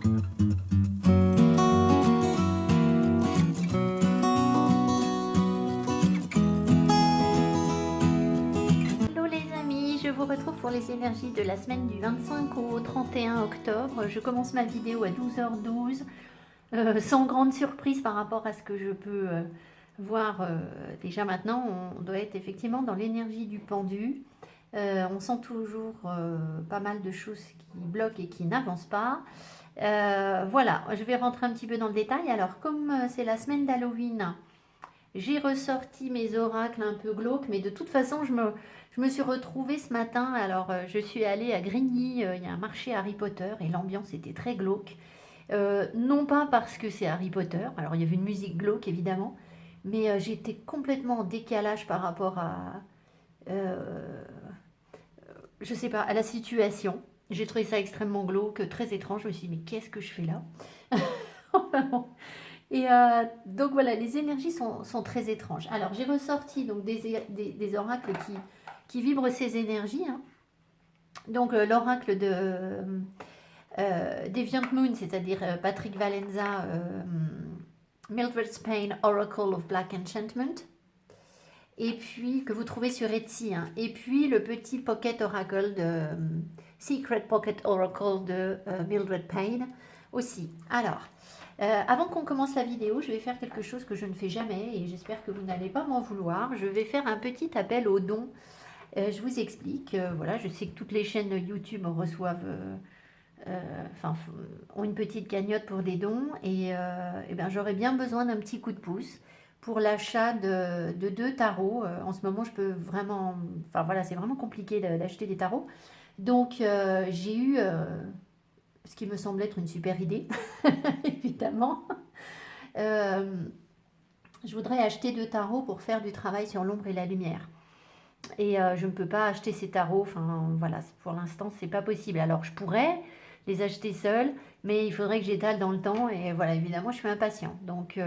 Hello les amis, je vous retrouve pour les énergies de la semaine du 25 au 31 octobre. Je commence ma vidéo à 12h12, sans grande surprise par rapport à ce que je peux voir déjà maintenant. On doit être effectivement dans l'énergie du pendu. On sent toujours pas mal de choses qui bloquent et qui n'avancent pas. Voilà, je vais rentrer un petit peu dans le détail. Alors, comme c'est la semaine d'Halloween, j'ai ressorti mes oracles un peu glauques, mais de toute façon, je me suis retrouvée ce matin. Alors, je suis allée à Grigny, il y a un marché Harry Potter, et l'ambiance était très glauque. Non pas parce que c'est Harry Potter, alors il y avait une musique glauque évidemment, mais j'étais complètement en décalage par rapport à, euh, je sais pas, à la situation. J'ai trouvé ça extrêmement glauque, très étrange. Je me suis dit, mais qu'est-ce que je fais là? Et donc voilà, les énergies sont très étranges. Alors j'ai ressorti donc des oracles qui vibrent ces énergies, hein. Donc l'oracle de Deviant Moon, c'est-à-dire Patrick Valenza, Mildred Spain, Oracle of Black Enchantment, et puis que vous trouvez sur Etsy, hein. Et puis le petit Pocket Oracle de Secret Pocket Oracle de Mildred Payne aussi. Alors, avant qu'on commence la vidéo, je vais faire quelque chose que je ne fais jamais et j'espère que vous n'allez pas m'en vouloir. Je vais faire un petit appel aux dons. Je vous explique. Voilà, je sais que toutes les chaînes YouTube reçoivent, enfin, ont une petite cagnotte pour des dons et ben, j'aurais bien besoin d'un petit coup de pouce pour l'achat de deux tarots. En ce moment, je peux vraiment, enfin voilà, c'est vraiment compliqué d'acheter des tarots. Donc, j'ai eu ce qui me semble être une super idée, évidemment. Euh, je voudrais acheter deux tarots pour faire du travail sur l'ombre et la lumière. Et je ne peux pas acheter ces tarots, enfin voilà, pour l'instant c'est pas possible. Alors je pourrais les acheter seuls, mais il faudrait que j'étale dans le temps et voilà, évidemment je suis impatient. Donc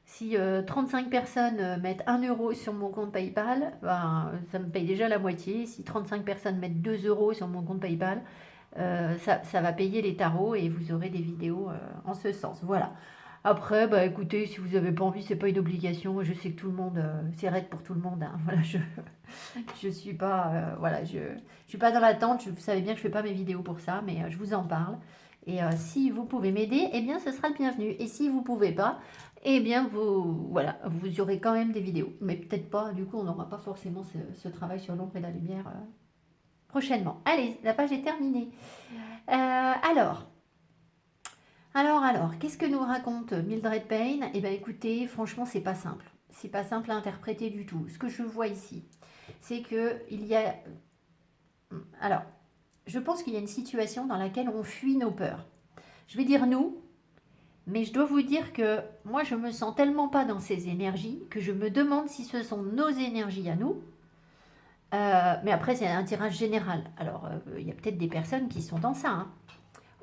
si 35 personnes mettent 1 € sur mon compte PayPal, ben, ça me paye déjà la moitié. Si 35 personnes mettent 2 € sur mon compte PayPal, ça va payer les tarots et vous aurez des vidéos en ce sens. Voilà. Après, bah écoutez, si vous n'avez pas envie, c'est pas une obligation. Je sais que tout le monde, c'est raide pour tout le monde, hein. Voilà, je suis pas, voilà, je suis pas dans l'attente. Vous savez bien que je fais pas mes vidéos pour ça, mais je vous en parle. Et si vous pouvez m'aider, eh bien, ce sera le bienvenu. Et si vous pouvez pas, eh bien, voilà, vous aurez quand même des vidéos. Mais peut-être pas, du coup, on n'aura pas forcément ce travail sur l'ombre et la lumière prochainement. Allez, la page est terminée. Alors, qu'est-ce que nous raconte Mildred Payne? Eh bien, écoutez, franchement, c'est pas simple. C'est pas simple à interpréter du tout. Ce que je vois ici, c'est que il y a. Alors, je pense qu'il y a une situation dans laquelle on fuit nos peurs. Je vais dire nous, mais je dois vous dire que moi, je me sens tellement pas dans ces énergies que je me demande si ce sont nos énergies à nous. Mais après, c'est un tirage général. Alors, il y a peut-être des personnes qui sont dans ça, hein.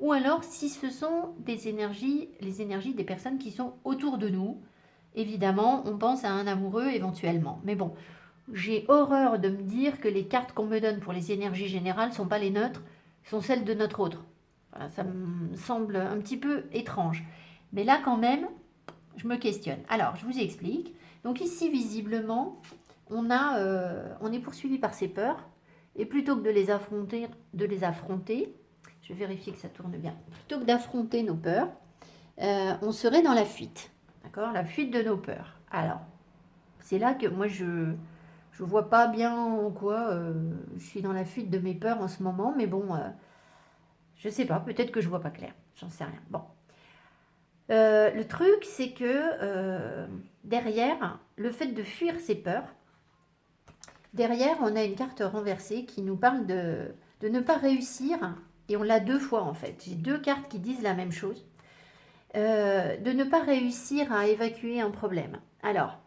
Ou alors si ce sont des énergies, les énergies des personnes qui sont autour de nous. Évidemment, on pense à un amoureux éventuellement. Mais bon, j'ai horreur de me dire que les cartes qu'on me donne pour les énergies générales ne sont pas les neutres, sont celles de notre autre. Voilà, ça me semble un petit peu étrange. Mais là quand même, je me questionne. Alors, je vous explique. Donc ici, visiblement, on est poursuivi par ses peurs. Et plutôt que de les affronter, je vais vérifier que ça tourne bien. Plutôt que d'affronter nos peurs, on serait dans la fuite. D'accord? La fuite de nos peurs. Alors, c'est là que moi, je vois pas bien en quoi je suis dans la fuite de mes peurs en ce moment. Mais bon, je sais pas. Peut-être que je vois pas clair. J'en sais rien. Bon. Le truc, c'est que derrière, le fait de fuir ses peurs, derrière, on a une carte renversée qui nous parle de ne pas réussir, et on l'a deux fois en fait. J'ai deux cartes qui disent la même chose. De ne pas réussir à évacuer un problème. Alors,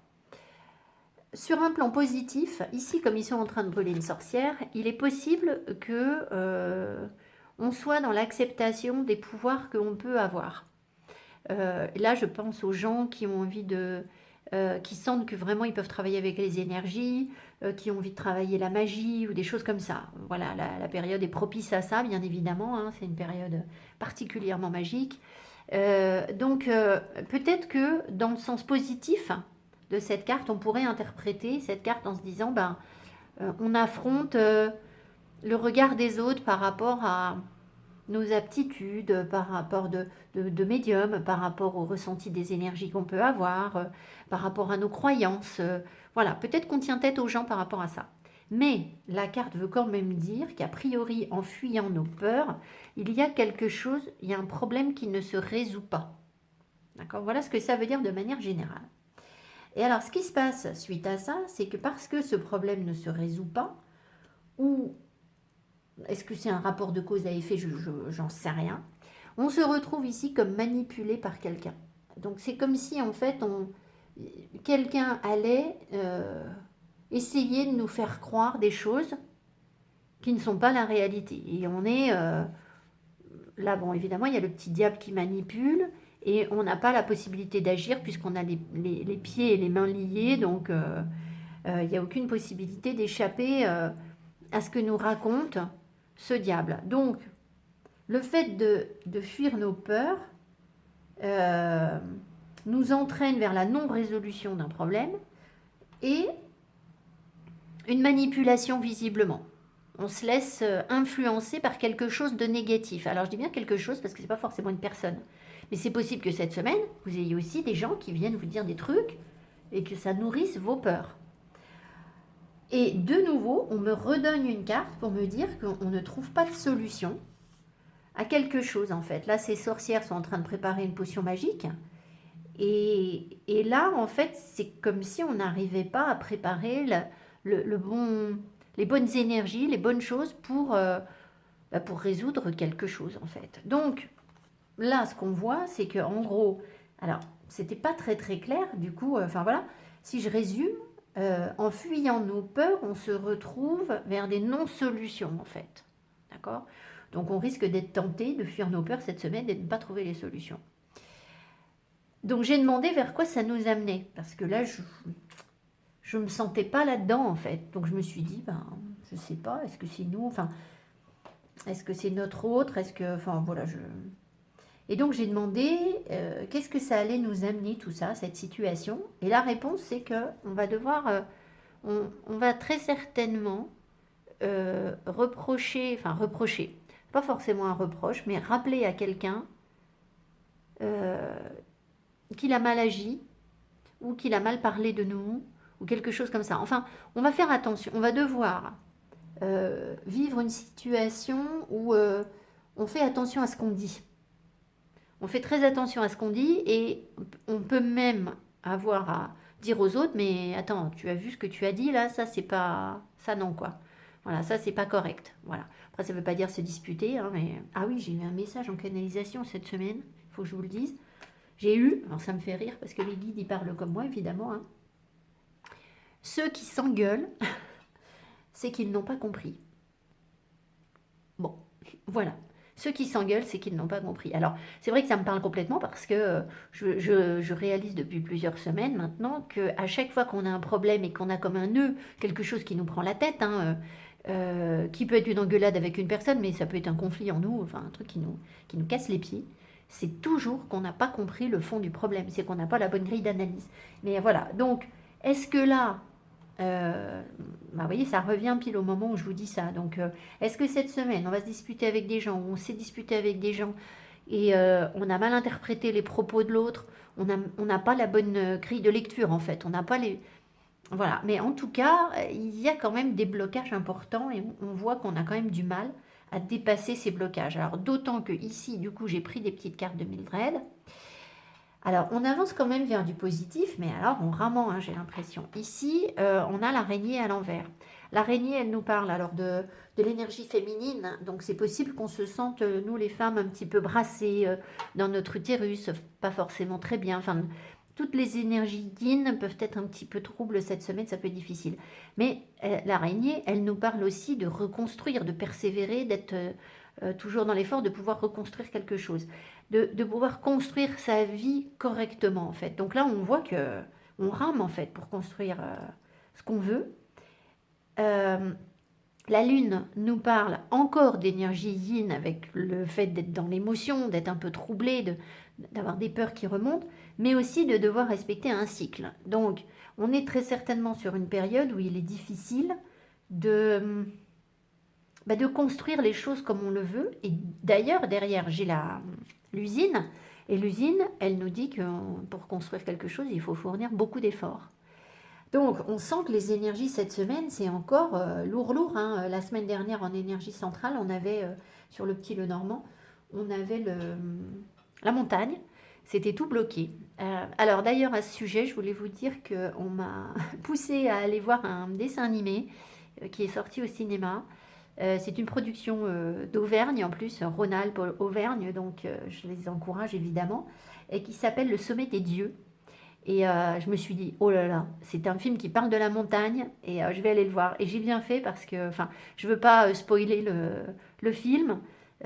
sur un plan positif, ici, comme ils sont en train de brûler une sorcière, il est possible que on soit dans l'acceptation des pouvoirs qu'on peut avoir. Là, je pense aux gens qui ont envie qui sentent que vraiment ils peuvent travailler avec les énergies, qui ont envie de travailler la magie ou des choses comme ça. Voilà, la période est propice à ça, bien évidemment, hein, c'est une période particulièrement magique. Donc, peut-être que dans le sens positif de cette carte, on pourrait interpréter cette carte en se disant, ben, on affronte le regard des autres par rapport à nos aptitudes, par rapport de médium, par rapport au ressenti des énergies qu'on peut avoir, par rapport à nos croyances. Voilà, peut-être qu'on tient tête aux gens par rapport à ça. Mais la carte veut quand même dire qu'a priori, en fuyant nos peurs, il y a quelque chose, il y a un problème qui ne se résout pas. D'accord? Voilà ce que ça veut dire de manière générale. Et alors, ce qui se passe suite à ça, c'est que parce que ce problème ne se résout pas, ou est-ce que c'est un rapport de cause à effet, j'en sais rien, on se retrouve ici comme manipulé par quelqu'un. Donc c'est comme si en fait quelqu'un allait essayer de nous faire croire des choses qui ne sont pas la réalité. Et on est là, bon évidemment il y a le petit diable qui manipule et on n'a pas la possibilité d'agir puisqu'on a les pieds et les mains liés, donc il n'y a aucune possibilité d'échapper à ce que nous raconte ce diable. Donc le fait de fuir nos peurs nous entraîne vers la non-résolution d'un problème et une manipulation visiblement. On se laisse influencer par quelque chose de négatif. Alors je dis bien quelque chose parce que c'est pas forcément une personne. Mais c'est possible que cette semaine, vous ayez aussi des gens qui viennent vous dire des trucs et que ça nourrisse vos peurs. Et de nouveau, on me redonne une carte pour me dire qu'on ne trouve pas de solution à quelque chose en fait. Là, ces sorcières sont en train de préparer une potion magique. Et là, en fait, c'est comme si on n'arrivait pas à préparer les bonnes énergies, les bonnes choses pour résoudre quelque chose, en fait. Donc, là, ce qu'on voit, c'est que en gros, alors, c'était pas très très clair, du coup, enfin voilà, si je résume, en fuyant nos peurs, on se retrouve vers des non-solutions, en fait. D'accord? Donc, on risque d'être tenté de fuir nos peurs cette semaine et de ne pas trouver les solutions. Donc j'ai demandé vers quoi ça nous amenait, parce que là, je me sentais pas là-dedans, en fait. Donc je me suis dit, ben, je sais pas, est-ce que c'est nous, enfin, est-ce que c'est notre autre, est-ce que, enfin, voilà, Et donc j'ai demandé qu'est-ce que ça allait nous amener, tout ça, cette situation. Et la réponse, c'est que on va devoir, on va très certainement reprocher, pas forcément un reproche, mais rappeler à quelqu'un euh, qu'il a mal agi, ou qu'il a mal parlé de nous, ou quelque chose comme ça. Enfin, on va faire attention, on va devoir vivre une situation où on fait attention à ce qu'on dit. On fait très attention à ce qu'on dit et on peut même avoir à dire aux autres, mais attends, tu as vu ce que tu as dit là, ça c'est pas... ça non quoi. Voilà, ça c'est pas correct. Voilà. Après ça veut pas dire se disputer, hein, mais... Ah oui, j'ai eu un message en canalisation cette semaine, il faut que je vous le dise. J'ai eu, alors ça me fait rire parce que les guides ils parlent comme moi évidemment, hein. Ceux qui s'engueulent, c'est qu'ils n'ont pas compris. Bon, voilà. Ceux qui s'engueulent, c'est qu'ils n'ont pas compris. Alors, c'est vrai que ça me parle complètement parce que je réalise depuis plusieurs semaines maintenant qu'à chaque fois qu'on a un problème et qu'on a comme un nœud, quelque chose qui nous prend la tête, hein, qui peut être une engueulade avec une personne, mais ça peut être un conflit en nous, enfin un truc qui nous casse les pieds, c'est toujours qu'on n'a pas compris le fond du problème, c'est qu'on n'a pas la bonne grille d'analyse. Mais voilà, donc, est-ce que là, bah, vous voyez, ça revient pile au moment où je vous dis ça. Donc, est-ce que cette semaine, on va se disputer avec des gens, ou on s'est disputé avec des gens, et on a mal interprété les propos de l'autre, on n'a pas la bonne grille de lecture, en fait. On n'a pas les... Voilà. Mais en tout cas, il y a quand même des blocages importants, et on voit qu'on a quand même du mal à dépasser ces blocages. Alors, d'autant que ici, du coup, j'ai pris des petites cartes de Mildred. Alors, on avance quand même vers du positif, mais alors on rament, hein, j'ai l'impression. Ici, on a l'araignée à l'envers. L'araignée, elle nous parle alors de l'énergie féminine, donc c'est possible qu'on se sente, nous les femmes, un petit peu brassées dans notre utérus, pas forcément très bien. Enfin, toutes les énergies yin peuvent être un petit peu troubles cette semaine, ça peut être difficile. Mais l'araignée, elle nous parle aussi de reconstruire, de persévérer, d'être toujours dans l'effort de pouvoir reconstruire quelque chose, de pouvoir construire sa vie correctement en fait. Donc là, on voit que on rame en fait pour construire ce qu'on veut. La Lune nous parle encore d'énergie yin avec le fait d'être dans l'émotion, d'être un peu troublé, d'avoir des peurs qui remontent, mais aussi de devoir respecter un cycle. Donc, on est très certainement sur une période où il est difficile de, de construire les choses comme on le veut. Et d'ailleurs, derrière, j'ai l'usine. Et l'usine, elle nous dit que pour construire quelque chose, il faut fournir beaucoup d'efforts. Donc, on sent que les énergies cette semaine, c'est encore lourd. Hein. La semaine dernière, en énergie centrale, on avait, sur le petit Lenormand, on avait la montagne. C'était tout bloqué. Alors, d'ailleurs, à ce sujet, je voulais vous dire qu'on m'a poussé à aller voir un dessin animé qui est sorti au cinéma. C'est une production d'Auvergne, en plus, Rhône-Alpes, Auvergne, donc je les encourage évidemment, et qui s'appelle Le Sommet des Dieux. Et je me suis dit, oh là là, c'est un film qui parle de la montagne et je vais aller le voir. Et j'ai bien fait parce que, enfin, je veux pas spoiler le film.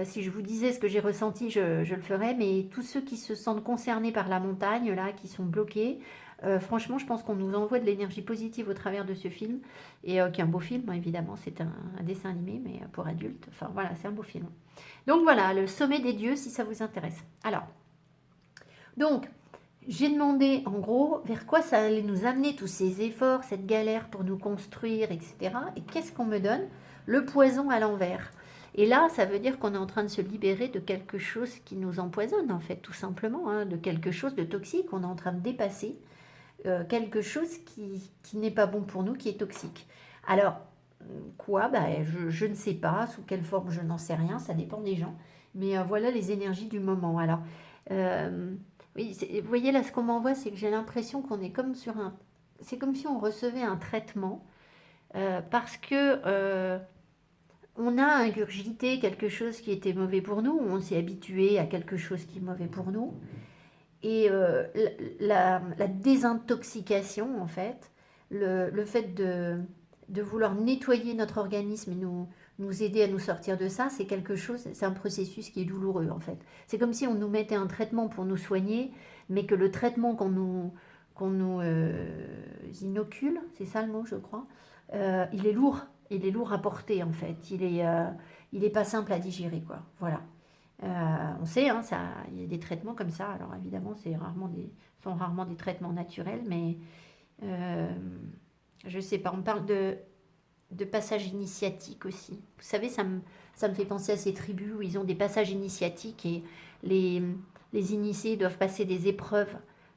Si je vous disais ce que j'ai ressenti, je le ferais. Mais tous ceux qui se sentent concernés par la montagne, là, qui sont bloqués, franchement, je pense qu'on nous envoie de l'énergie positive au travers de ce film. Et qui est un beau film, hein, évidemment. C'est un dessin animé, mais pour adultes. Enfin, voilà, c'est un beau film. Donc voilà, Le Sommet des Dieux, si ça vous intéresse. Alors, donc, j'ai demandé en gros vers quoi ça allait nous amener tous ces efforts, cette galère pour nous construire, etc. Et qu'est-ce qu'on me donne? Le poison à l'envers. Et là, ça veut dire qu'on est en train de se libérer de quelque chose qui nous empoisonne, en fait, tout simplement, hein, de quelque chose de toxique. On est en train de dépasser quelque chose qui n'est pas bon pour nous, qui est toxique. Alors, quoi? Je ne sais pas, sous quelle forme, je n'en sais rien, ça dépend des gens. Mais voilà les énergies du moment. Alors, oui, vous voyez là, ce qu'on m'envoie, c'est que j'ai l'impression qu'on est comme sur un... C'est comme si on recevait un traitement parce que on a ingurgité quelque chose qui était mauvais pour nous, on s'est habitué à quelque chose qui est mauvais pour nous. Et la désintoxication, en fait, le fait de vouloir nettoyer notre organisme et nous aider à nous sortir de ça, c'est quelque chose, c'est un processus qui est douloureux, en fait. C'est comme si on nous mettait un traitement pour nous soigner, mais que le traitement qu'on nous inocule, c'est ça le mot, je crois, il est lourd. Il est lourd à porter, en fait. Il est pas simple à digérer, quoi. Voilà. On sait, hein, ça, il y a des traitements comme ça. Alors évidemment, sont rarement des traitements naturels, mais je sais pas. On parle de passage initiatique aussi. Vous savez, ça me fait penser à ces tribus où ils ont des passages initiatiques et les, les initiés doivent passer des épreuves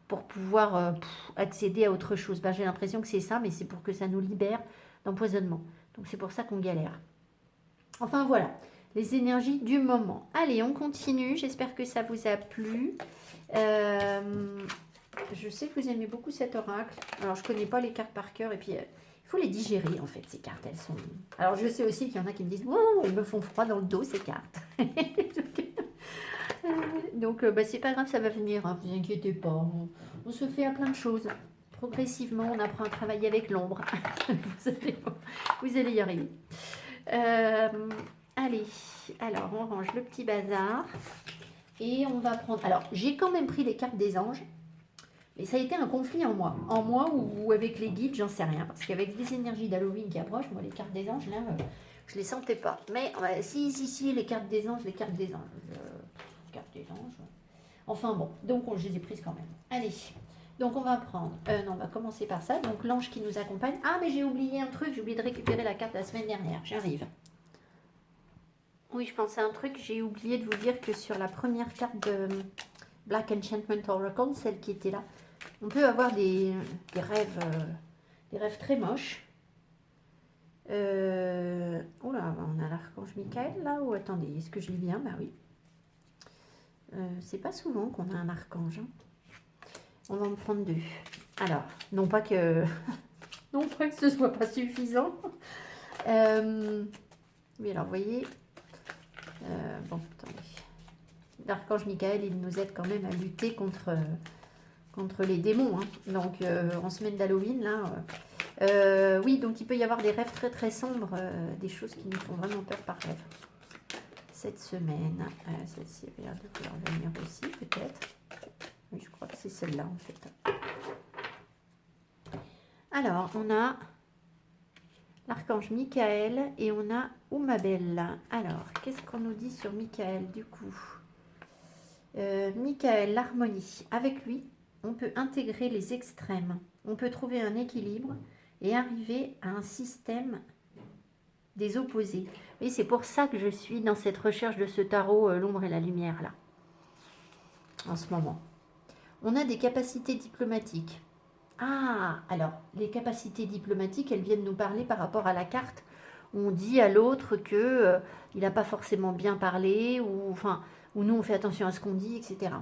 pour pouvoir accéder à autre chose. Ben, j'ai l'impression que c'est ça, mais c'est pour que ça nous libère d'empoisonnement. Donc c'est pour ça qu'on galère. Enfin voilà, les énergies du moment. Allez, on continue. J'espère que ça vous a plu. Je sais que vous aimez beaucoup cet oracle. Alors, je ne connais pas les cartes par cœur. Et puis, il faut les digérer, en fait, ces cartes. Elles sont... Alors, je sais aussi qu'il y en a qui me disent « Oh, elles me font froid dans le dos, ces cartes. » Donc, c'est pas grave, ça va venir. Hein, vous inquiétez pas. On se fait à plein de choses. Progressivement, on apprend à travailler avec l'ombre. Vous allez y arriver. Allez, alors on range le petit bazar et on va prendre... Alors, j'ai quand même pris les cartes des anges, mais ça a été un conflit en moi. En moi ou avec les guides, j'en sais rien. Parce qu'avec les énergies d'Halloween qui approchent, moi, les cartes des anges, là, je les sentais pas. Mais si, les cartes des anges, les cartes des anges. Cartes des anges. Enfin bon, donc je les ai prises quand même. Allez, donc on va prendre... non, on va commencer par ça. Donc l'ange qui nous accompagne. Ah, mais j'ai oublié un truc, j'ai oublié de récupérer la carte la semaine dernière. J'arrive. Oui, je pensais à un truc, j'ai oublié de vous dire que sur la première carte de Black Enchantment Oracle, celle qui était là, on peut avoir des rêves très moches. Oh là, on a l'archange Michael là, ou attendez, est-ce que je lis bien? Bah oui. C'est pas souvent qu'on a un archange. Hein. On va en prendre deux. Alors, non pas que ce soit pas suffisant. Oui, alors vous voyez... bon, attendez. L'archange Michael, il nous aide quand même à lutter contre les démons. Hein. Donc, en semaine d'Halloween, là... oui, donc il peut y avoir des rêves très très sombres, des choses qui nous font vraiment peur par rêve. Cette semaine, celle-ci avait l'air de vouloir venir aussi, peut-être. Oui, je crois que c'est celle-là, en fait. Alors, on a l'archange Michael et on a Oumabel. Alors, qu'est-ce qu'on nous dit sur Michael du coup? Michael, l'harmonie. Avec lui, on peut intégrer les extrêmes. On peut trouver un équilibre et arriver à un système des opposés. Oui, c'est pour ça que je suis dans cette recherche de ce tarot, l'ombre et la lumière, là, en ce moment. On a des capacités diplomatiques. Ah, alors, les capacités diplomatiques, elles viennent nous parler par rapport à la carte. On dit à l'autre que il n'a pas forcément bien parlé, ou nous, on fait attention à ce qu'on dit, etc.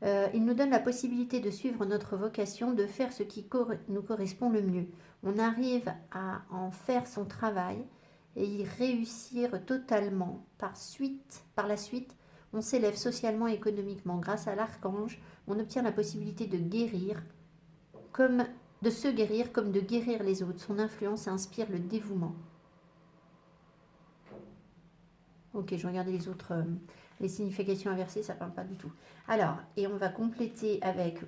Il nous donne la possibilité de suivre notre vocation, de faire ce qui nous correspond le mieux. On arrive à en faire son travail et y réussir totalement. Par la suite, on s'élève socialement et économiquement. Grâce à l'archange, on obtient la possibilité de guérir, de se guérir comme de guérir les autres. Son influence inspire le dévouement. Ok, je regarde les autres, les significations inversées, ça ne parle pas du tout. Alors, et on va compléter avec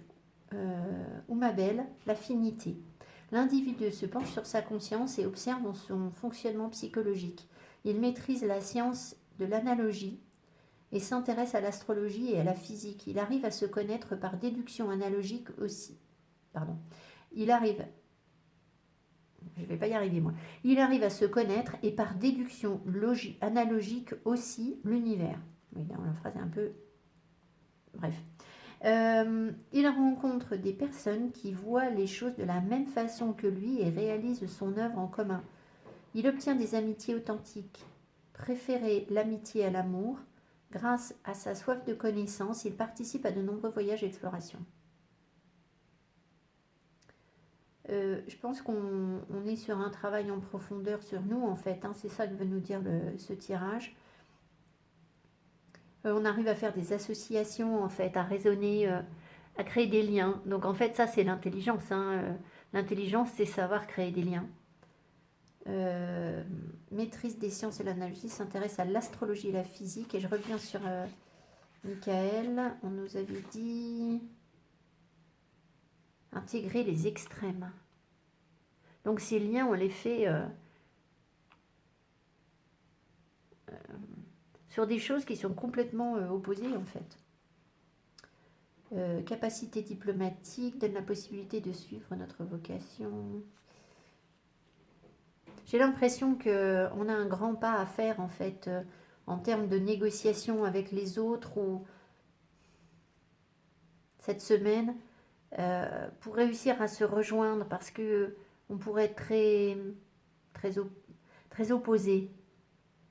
Oumabel, l'affinité. L'individu se penche sur sa conscience et observe son fonctionnement psychologique. Il maîtrise la science de l'analogie et s'intéresse à l'astrologie et à la physique. Il arrive à se connaître par déduction analogique aussi. Pardon. Il arrive à se connaître et par déduction analogique aussi l'univers. Oui, la phrase est un peu... Bref. Il rencontre des personnes qui voient les choses de la même façon que lui et réalisent son œuvre en commun. Il obtient des amitiés authentiques. Préférer l'amitié à l'amour. Grâce à sa soif de connaissance, il participe à de nombreux voyages et explorations. Je pense qu'on est sur un travail en profondeur sur nous, en fait. Hein, c'est ça que veut nous dire ce tirage. On arrive à faire des associations, en fait, à raisonner, à créer des liens. Donc, en fait, ça, c'est l'intelligence. Hein. L'intelligence, c'est savoir créer des liens. Maîtrise des sciences et l'analogie, s'intéresse à l'astrologie et la physique. Et je reviens sur Michael. On nous avait dit... intégrer les extrêmes. Donc ces liens, on les fait sur des choses qui sont complètement opposées en fait. Capacité diplomatique donne la possibilité de suivre notre vocation. J'ai l'impression qu'on a un grand pas à faire en fait en termes de négociation avec les autres ou cette semaine. Pour réussir à se rejoindre parce que on pourrait être très opposés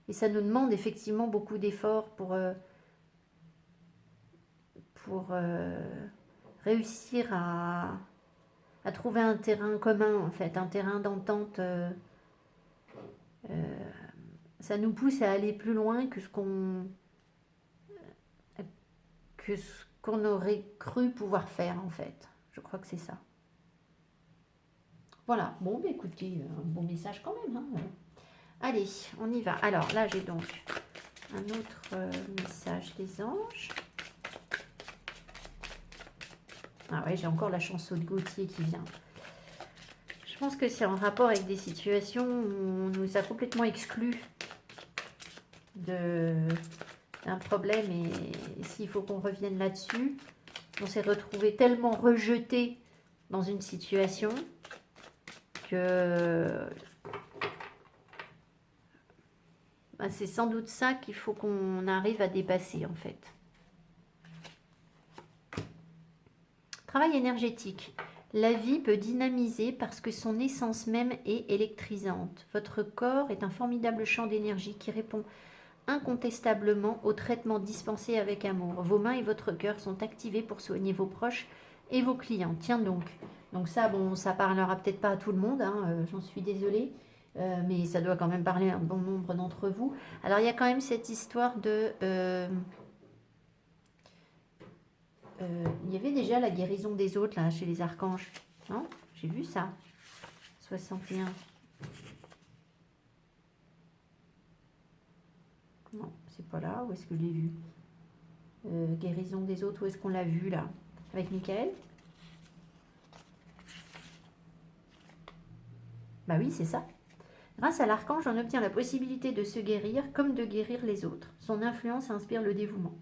et ça nous demande effectivement beaucoup d'efforts pour réussir à trouver un terrain commun en fait, un terrain d'entente. Ça nous pousse à aller plus loin que ce qu'on aurait cru pouvoir faire en fait. Je crois que c'est ça. Voilà, bon, bah, écoutez, un bon message quand même. Hein. Allez, on y va. Alors là, j'ai donc un autre message des anges. Ah ouais, j'ai encore la chanson de Gauthier qui vient. Je pense que c'est en rapport avec des situations où on nous a complètement exclus d'un problème et s'il faut qu'on revienne là-dessus, on s'est retrouvé tellement rejeté dans une situation que bah, c'est sans doute ça qu'il faut qu'on arrive à dépasser en fait. Travail énergétique. La vie peut dynamiser parce que son essence même est électrisante. Votre corps est un formidable champ d'énergie qui répond incontestablement au traitement dispensé avec amour. Vos mains et votre cœur sont activés pour soigner vos proches et vos clients. Tiens donc. Donc ça, bon, ça parlera peut-être pas à tout le monde, hein, j'en suis désolée, mais ça doit quand même parler à un bon nombre d'entre vous. Alors il y a quand même cette histoire de... il y avait déjà la guérison des autres là chez les archanges. Non, j'ai vu ça. 61. Non, c'est pas là. Où est-ce que je l'ai vu? Guérison des autres, où est-ce qu'on l'a vu là? Avec Michael? Bah oui, c'est ça. Grâce à l'archange, on obtient la possibilité de se guérir comme de guérir les autres. Son influence inspire le dévouement.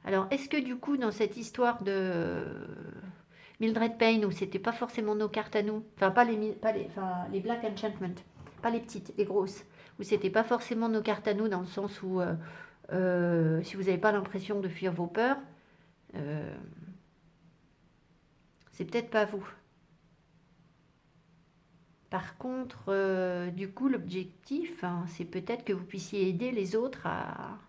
Alors, est-ce que du coup, dans cette histoire de Mildred Payne, où c'était pas forcément nos cartes à nous, enfin enfin, les Black Enchantment, pas les petites, les grosses, où c'était pas forcément nos cartes à nous, dans le sens où si vous n'avez pas l'impression de fuir vos peurs, euh, c'est peut-être pas vous. Par contre, du coup, l'objectif, hein, c'est peut-être que vous puissiez aider les autres à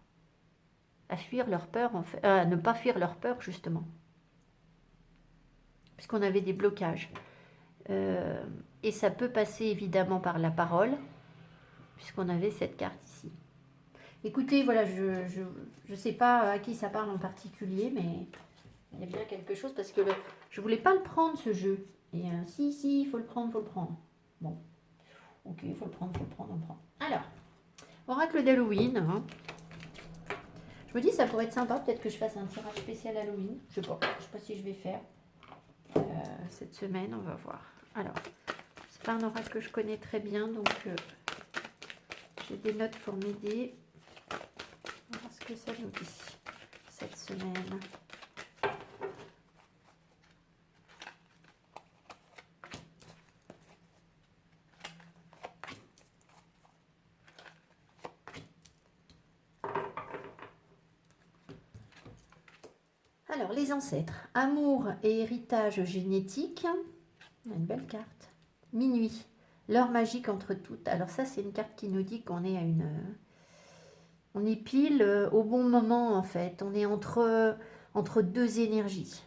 fuir leur peur, en fait, à ne pas fuir leur peur, justement. Puisqu'on avait des blocages. Euh, et ça peut passer évidemment par la parole, puisqu'on avait cette carte ici. Écoutez, voilà, je sais pas à qui ça parle en particulier, mais il y a bien quelque chose, parce que je voulais pas le prendre, ce jeu. Et si, il faut le prendre, Bon, ok, il faut le prendre, on prend. Alors, oracle d'Halloween, hein. Je me dis, ça pourrait être sympa, peut-être que je fasse un tirage spécial Halloween. Je sais pas si je vais faire cette semaine, on va voir. Alors, c'est pas un oracle que je connais très bien, donc j'ai des notes pour m'aider. On va voir ce que ça nous dit cette semaine. Alors, les ancêtres. Amour et héritage génétique. On a une belle carte. Minuit. L'heure magique entre toutes. Alors ça, c'est une carte qui nous dit qu'on est à une... On est pile au bon moment, en fait. On est entre deux énergies.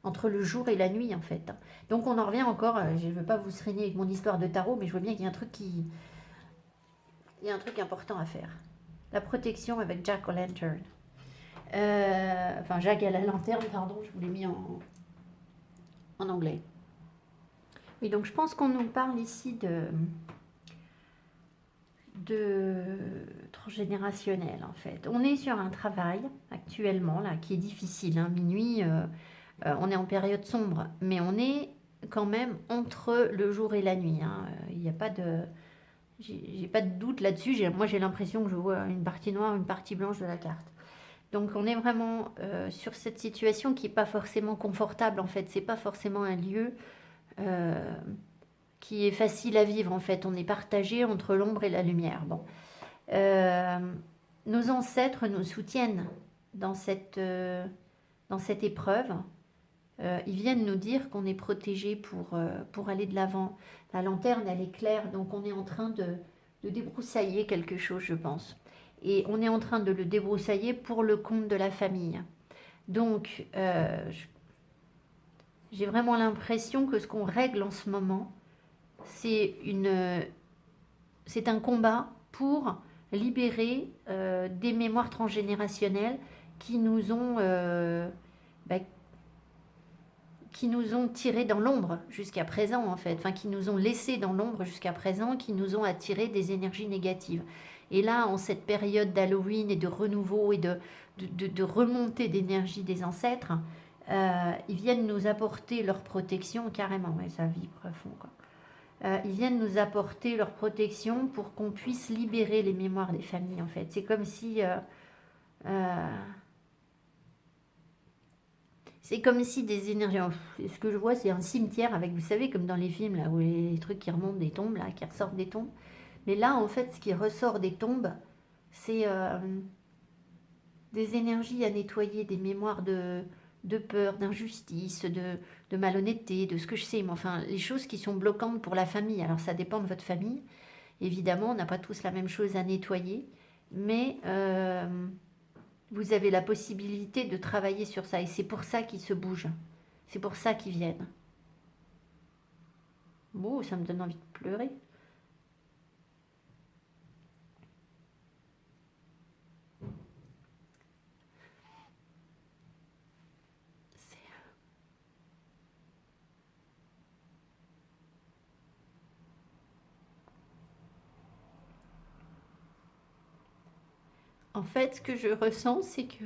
Entre le jour et la nuit, en fait. Donc, on en revient encore... je ne veux pas vous seriner avec mon histoire de tarot, mais je vois bien qu'il y a un truc qui... Il y a un truc important à faire. La protection avec Jack O'Lantern. Enfin, Jacques à la lanterne, pardon, je vous l'ai mis en anglais. Oui, donc je pense qu'on nous parle ici de transgénérationnel, en fait. On est sur un travail actuellement, là, qui est difficile. Hein. Minuit, on est en période sombre, mais on est quand même entre le jour et la nuit. Hein. Il n'y a pas de... J'ai pas de doute là-dessus. Moi, j'ai l'impression que je vois une partie noire, une partie blanche de la carte. Donc on est vraiment sur cette situation qui n'est pas forcément confortable en fait. C'est pas forcément un lieu qui est facile à vivre en fait. On est partagé entre l'ombre et la lumière. Bon, Euh, nos ancêtres nous soutiennent dans cette épreuve. Ils viennent nous dire qu'on est protégé pour aller de l'avant. La lanterne, elle est claire, donc on est en train de débroussailler quelque chose, je pense. Et on est en train de le débroussailler pour le compte de la famille. Donc, j'ai vraiment l'impression que ce qu'on règle en ce moment, c'est un combat pour libérer des mémoires transgénérationnelles qui nous ont, bah, qui nous ont tirés dans l'ombre jusqu'à présent, en fait, enfin qui nous ont laissés dans l'ombre jusqu'à présent, qui nous ont attiré des énergies négatives. Et là, en cette période d'Halloween et de renouveau et de remontée d'énergie des ancêtres, ils viennent nous apporter leur protection, carrément, ouais, ça vibre à fond, quoi. Ils viennent nous apporter leur protection pour qu'on puisse libérer les mémoires des familles, en fait. C'est comme si... c'est comme si des énergies. Ce que je vois, c'est un cimetière avec, vous savez, comme dans les films, là, où les trucs qui remontent des tombes, là, qui ressortent des tombes. Mais là, en fait, ce qui ressort des tombes, c'est des énergies à nettoyer, des mémoires de peur, d'injustice, de malhonnêteté, de ce que je sais. Mais enfin, les choses qui sont bloquantes pour la famille. Alors, ça dépend de votre famille. Évidemment, on n'a pas tous la même chose à nettoyer. Mais vous avez la possibilité de travailler sur ça. Et c'est pour ça qu'ils se bougent. C'est pour ça qu'ils viennent. Bon, ça me donne envie de pleurer. En fait, ce que je ressens, c'est que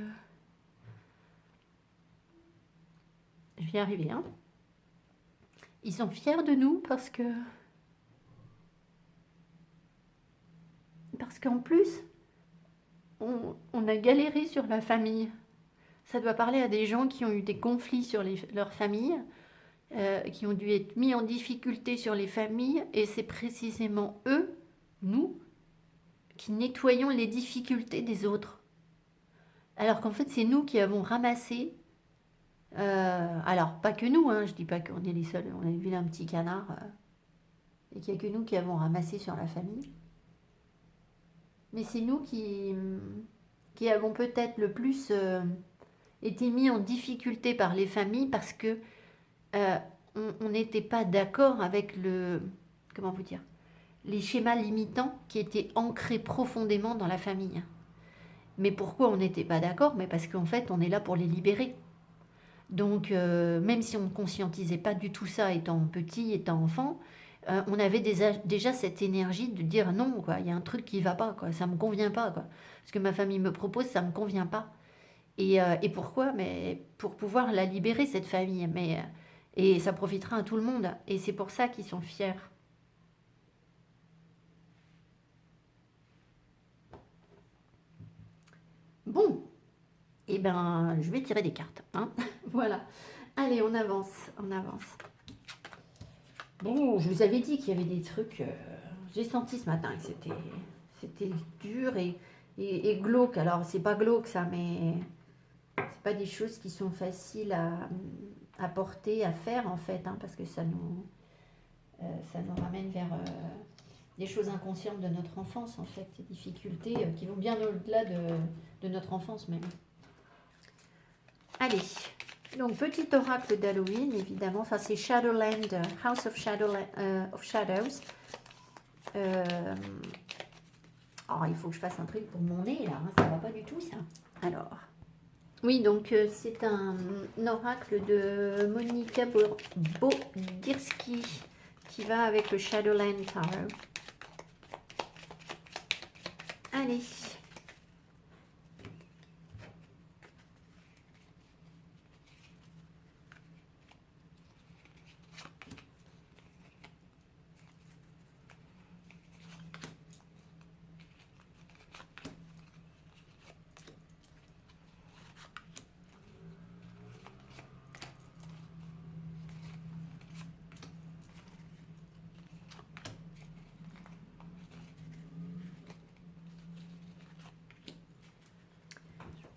y arriver, hein. Ils sont fiers de nous parce qu'en plus, on a galéré sur la famille. Ça doit parler à des gens qui ont eu des conflits sur leur famille, qui ont dû être mis en difficulté sur les familles, et c'est précisément eux, nous, qui nettoyons les difficultés des autres. Alors qu'en fait, c'est nous qui avons ramassé. Alors, pas que nous, hein, je dis pas qu'on est les seuls, on a vu un petit canard, et qu'il n'y a que nous qui avons ramassé sur la famille. Mais c'est nous qui avons peut-être le plus été mis en difficulté par les familles parce que euh, on n'était pas d'accord avec comment vous dire, les schémas limitants qui étaient ancrés profondément dans la famille. Mais pourquoi on n'était pas d'accord? Mais parce qu'en fait, on est là pour les libérer. Donc, même si on ne conscientisait pas du tout ça étant petit, étant enfant, on avait déjà cette énergie de dire non, quoi. Il y a un truc qui ne va pas, quoi. Ça ne me convient pas, quoi. Ce que ma famille me propose, ça ne me convient pas. Et pourquoi? Mais pour pouvoir la libérer, cette famille. Et ça profitera à tout le monde. Et c'est pour ça qu'ils sont fiers. Bon, eh ben, je vais tirer des cartes, hein. Voilà. Allez, on avance, on avance. Bon, je vous avais dit qu'il y avait des trucs. J'ai senti ce matin que c'était dur et glauque. Alors, c'est pas glauque ça, mais c'est pas des choses qui sont faciles à porter, à faire en fait, hein, parce que ça nous ramène vers des choses inconscientes de notre enfance en fait, des difficultés qui vont bien au-delà de notre enfance même. Allez, donc petit oracle d'Halloween évidemment, ça c'est Shadowland, House of Shadows. Oh, il faut que je fasse un truc pour mon nez là, hein, ça va pas du tout ça. Alors, oui, donc c'est un oracle de Monica Bodirski qui va avec le Shadowland Tarot. Allez.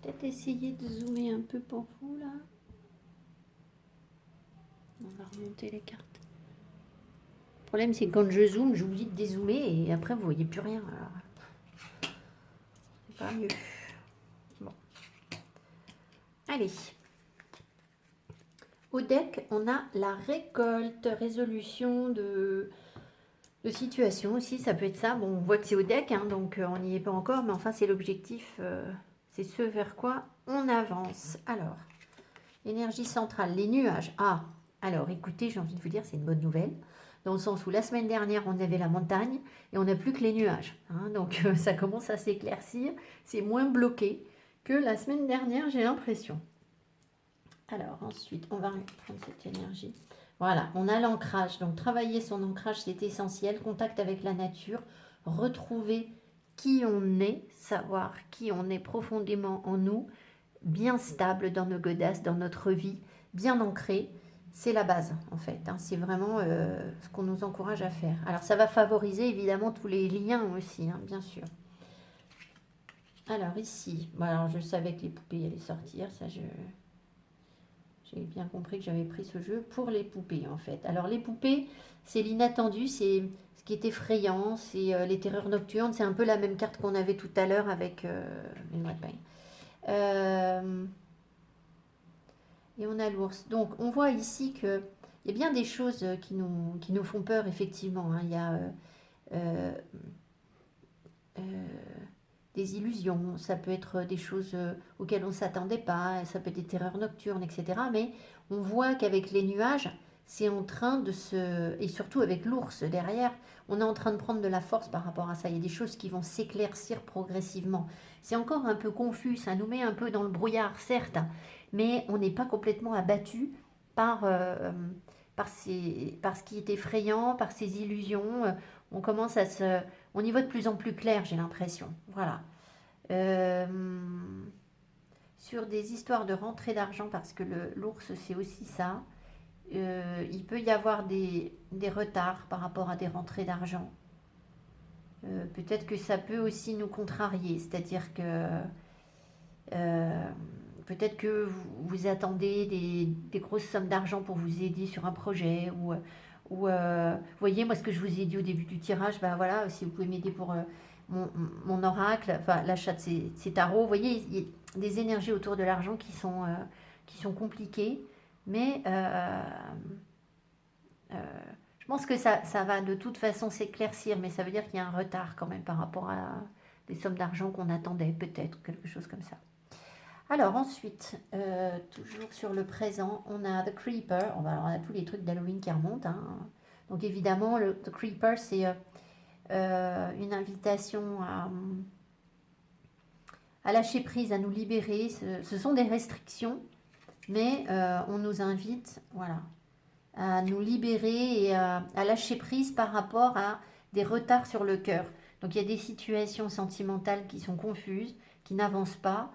Peut-être essayer de zoomer un peu pour vous là. On va remonter les cartes. Le problème c'est que quand je zoome, j'oublie de dézoomer et après vous voyez plus rien. Alors, c'est pas mieux. Bon. Allez. Au deck, on a la récolte, résolution de situation aussi, ça peut être ça. Bon, on voit que c'est au deck, hein, donc on n'y est pas encore, mais enfin c'est l'objectif. C'est ce vers quoi on avance. Alors, énergie centrale, les nuages. Ah, alors écoutez, j'ai envie de vous dire, c'est une bonne nouvelle. Dans le sens où la semaine dernière, on avait la montagne et on n'a plus que les nuages. Hein, donc ça commence à s'éclaircir. C'est moins bloqué que la semaine dernière, j'ai l'impression. Alors ensuite, on va prendre cette énergie. Voilà, on a l'ancrage. Donc travailler son ancrage, c'est essentiel. Contact avec la nature, retrouver qui on est, savoir qui on est profondément en nous, bien stable dans nos godasses, dans notre vie, bien ancré. C'est la base en fait, hein. C'est vraiment ce qu'on nous encourage à faire. Alors ça va favoriser évidemment tous les liens aussi, hein, bien sûr. Alors ici, bon, alors je savais que les poupées allaient sortir, ça j'ai bien compris que j'avais pris ce jeu pour les poupées en fait. Alors les poupées, c'est l'inattendu, c'est ce qui est effrayant, c'est les terreurs nocturnes, c'est un peu la même carte qu'on avait tout à l'heure avec les noix de pain. Et on a l'ours. Donc on voit ici qu'il y a bien des choses qui nous font peur effectivement, hein. Il y a des illusions, ça peut être des choses auxquelles on ne s'attendait pas, ça peut être des terreurs nocturnes, etc. Mais on voit qu'avec les nuages, c'est en train de et surtout avec l'ours derrière, on est en train de prendre de la force par rapport à ça. Il y a des choses qui vont s'éclaircir progressivement. C'est encore un peu confus, ça nous met un peu dans le brouillard, certes, mais on n'est pas complètement abattu par ce qui est effrayant, par ces illusions. On commence à se... On y voit de plus en plus clair, j'ai l'impression. Voilà. Euh, sur des histoires de rentrée d'argent, parce que l'ours, c'est aussi ça. Il peut y avoir des retards par rapport à des rentrées d'argent. Peut-être que ça peut aussi nous contrarier, c'est-à-dire que euh, peut-être que vous attendez des grosses sommes d'argent pour vous aider sur un projet vous voyez, moi ce que je vous ai dit au début du tirage, ben voilà, si vous pouvez m'aider pour mon oracle, enfin l'achat de ces tarots, vous voyez, il y a des énergies autour de l'argent qui sont compliquées, mais euh, je pense que ça va de toute façon s'éclaircir, mais ça veut dire qu'il y a un retard quand même par rapport à des sommes d'argent qu'on attendait, peut-être, quelque chose comme ça. Alors ensuite, toujours sur le présent, on a The Creeper. Alors, on a tous les trucs d'Halloween qui remontent, hein. Donc évidemment, The Creeper, c'est une invitation à lâcher prise, à nous libérer. Ce sont des restrictions, mais on nous invite, voilà, à nous libérer et à lâcher prise par rapport à des retards sur le cœur. Donc il y a des situations sentimentales qui sont confuses, qui n'avancent pas.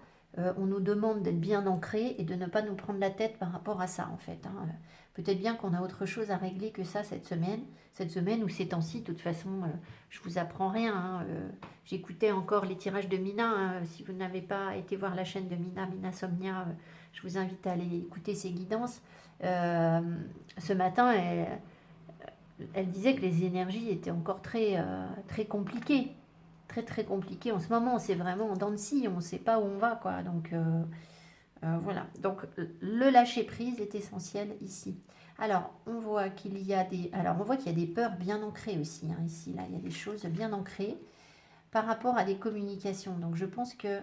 On nous demande d'être bien ancrés et de ne pas nous prendre la tête par rapport à ça en fait, hein. Peut-être bien qu'on a autre chose à régler que ça cette semaine ou ces temps-ci. De toute façon, je vous apprends rien, hein. J'écoutais encore les tirages de Mina, hein. Si vous n'avez pas été voir la chaîne de Mina, Mina Somnia, je vous invite à aller écouter ses guidances. Euh, Ce matin, elle disait que les énergies étaient encore très compliquées. Très très compliquées. En ce moment, c'est vraiment en dents de scie, on ne sait pas où on va, quoi. Donc voilà. Donc le lâcher prise est essentiel ici. Alors, on voit qu'il y a des peurs bien ancrées aussi, hein, ici, là, il y a des choses bien ancrées par rapport à des communications. Donc je pense que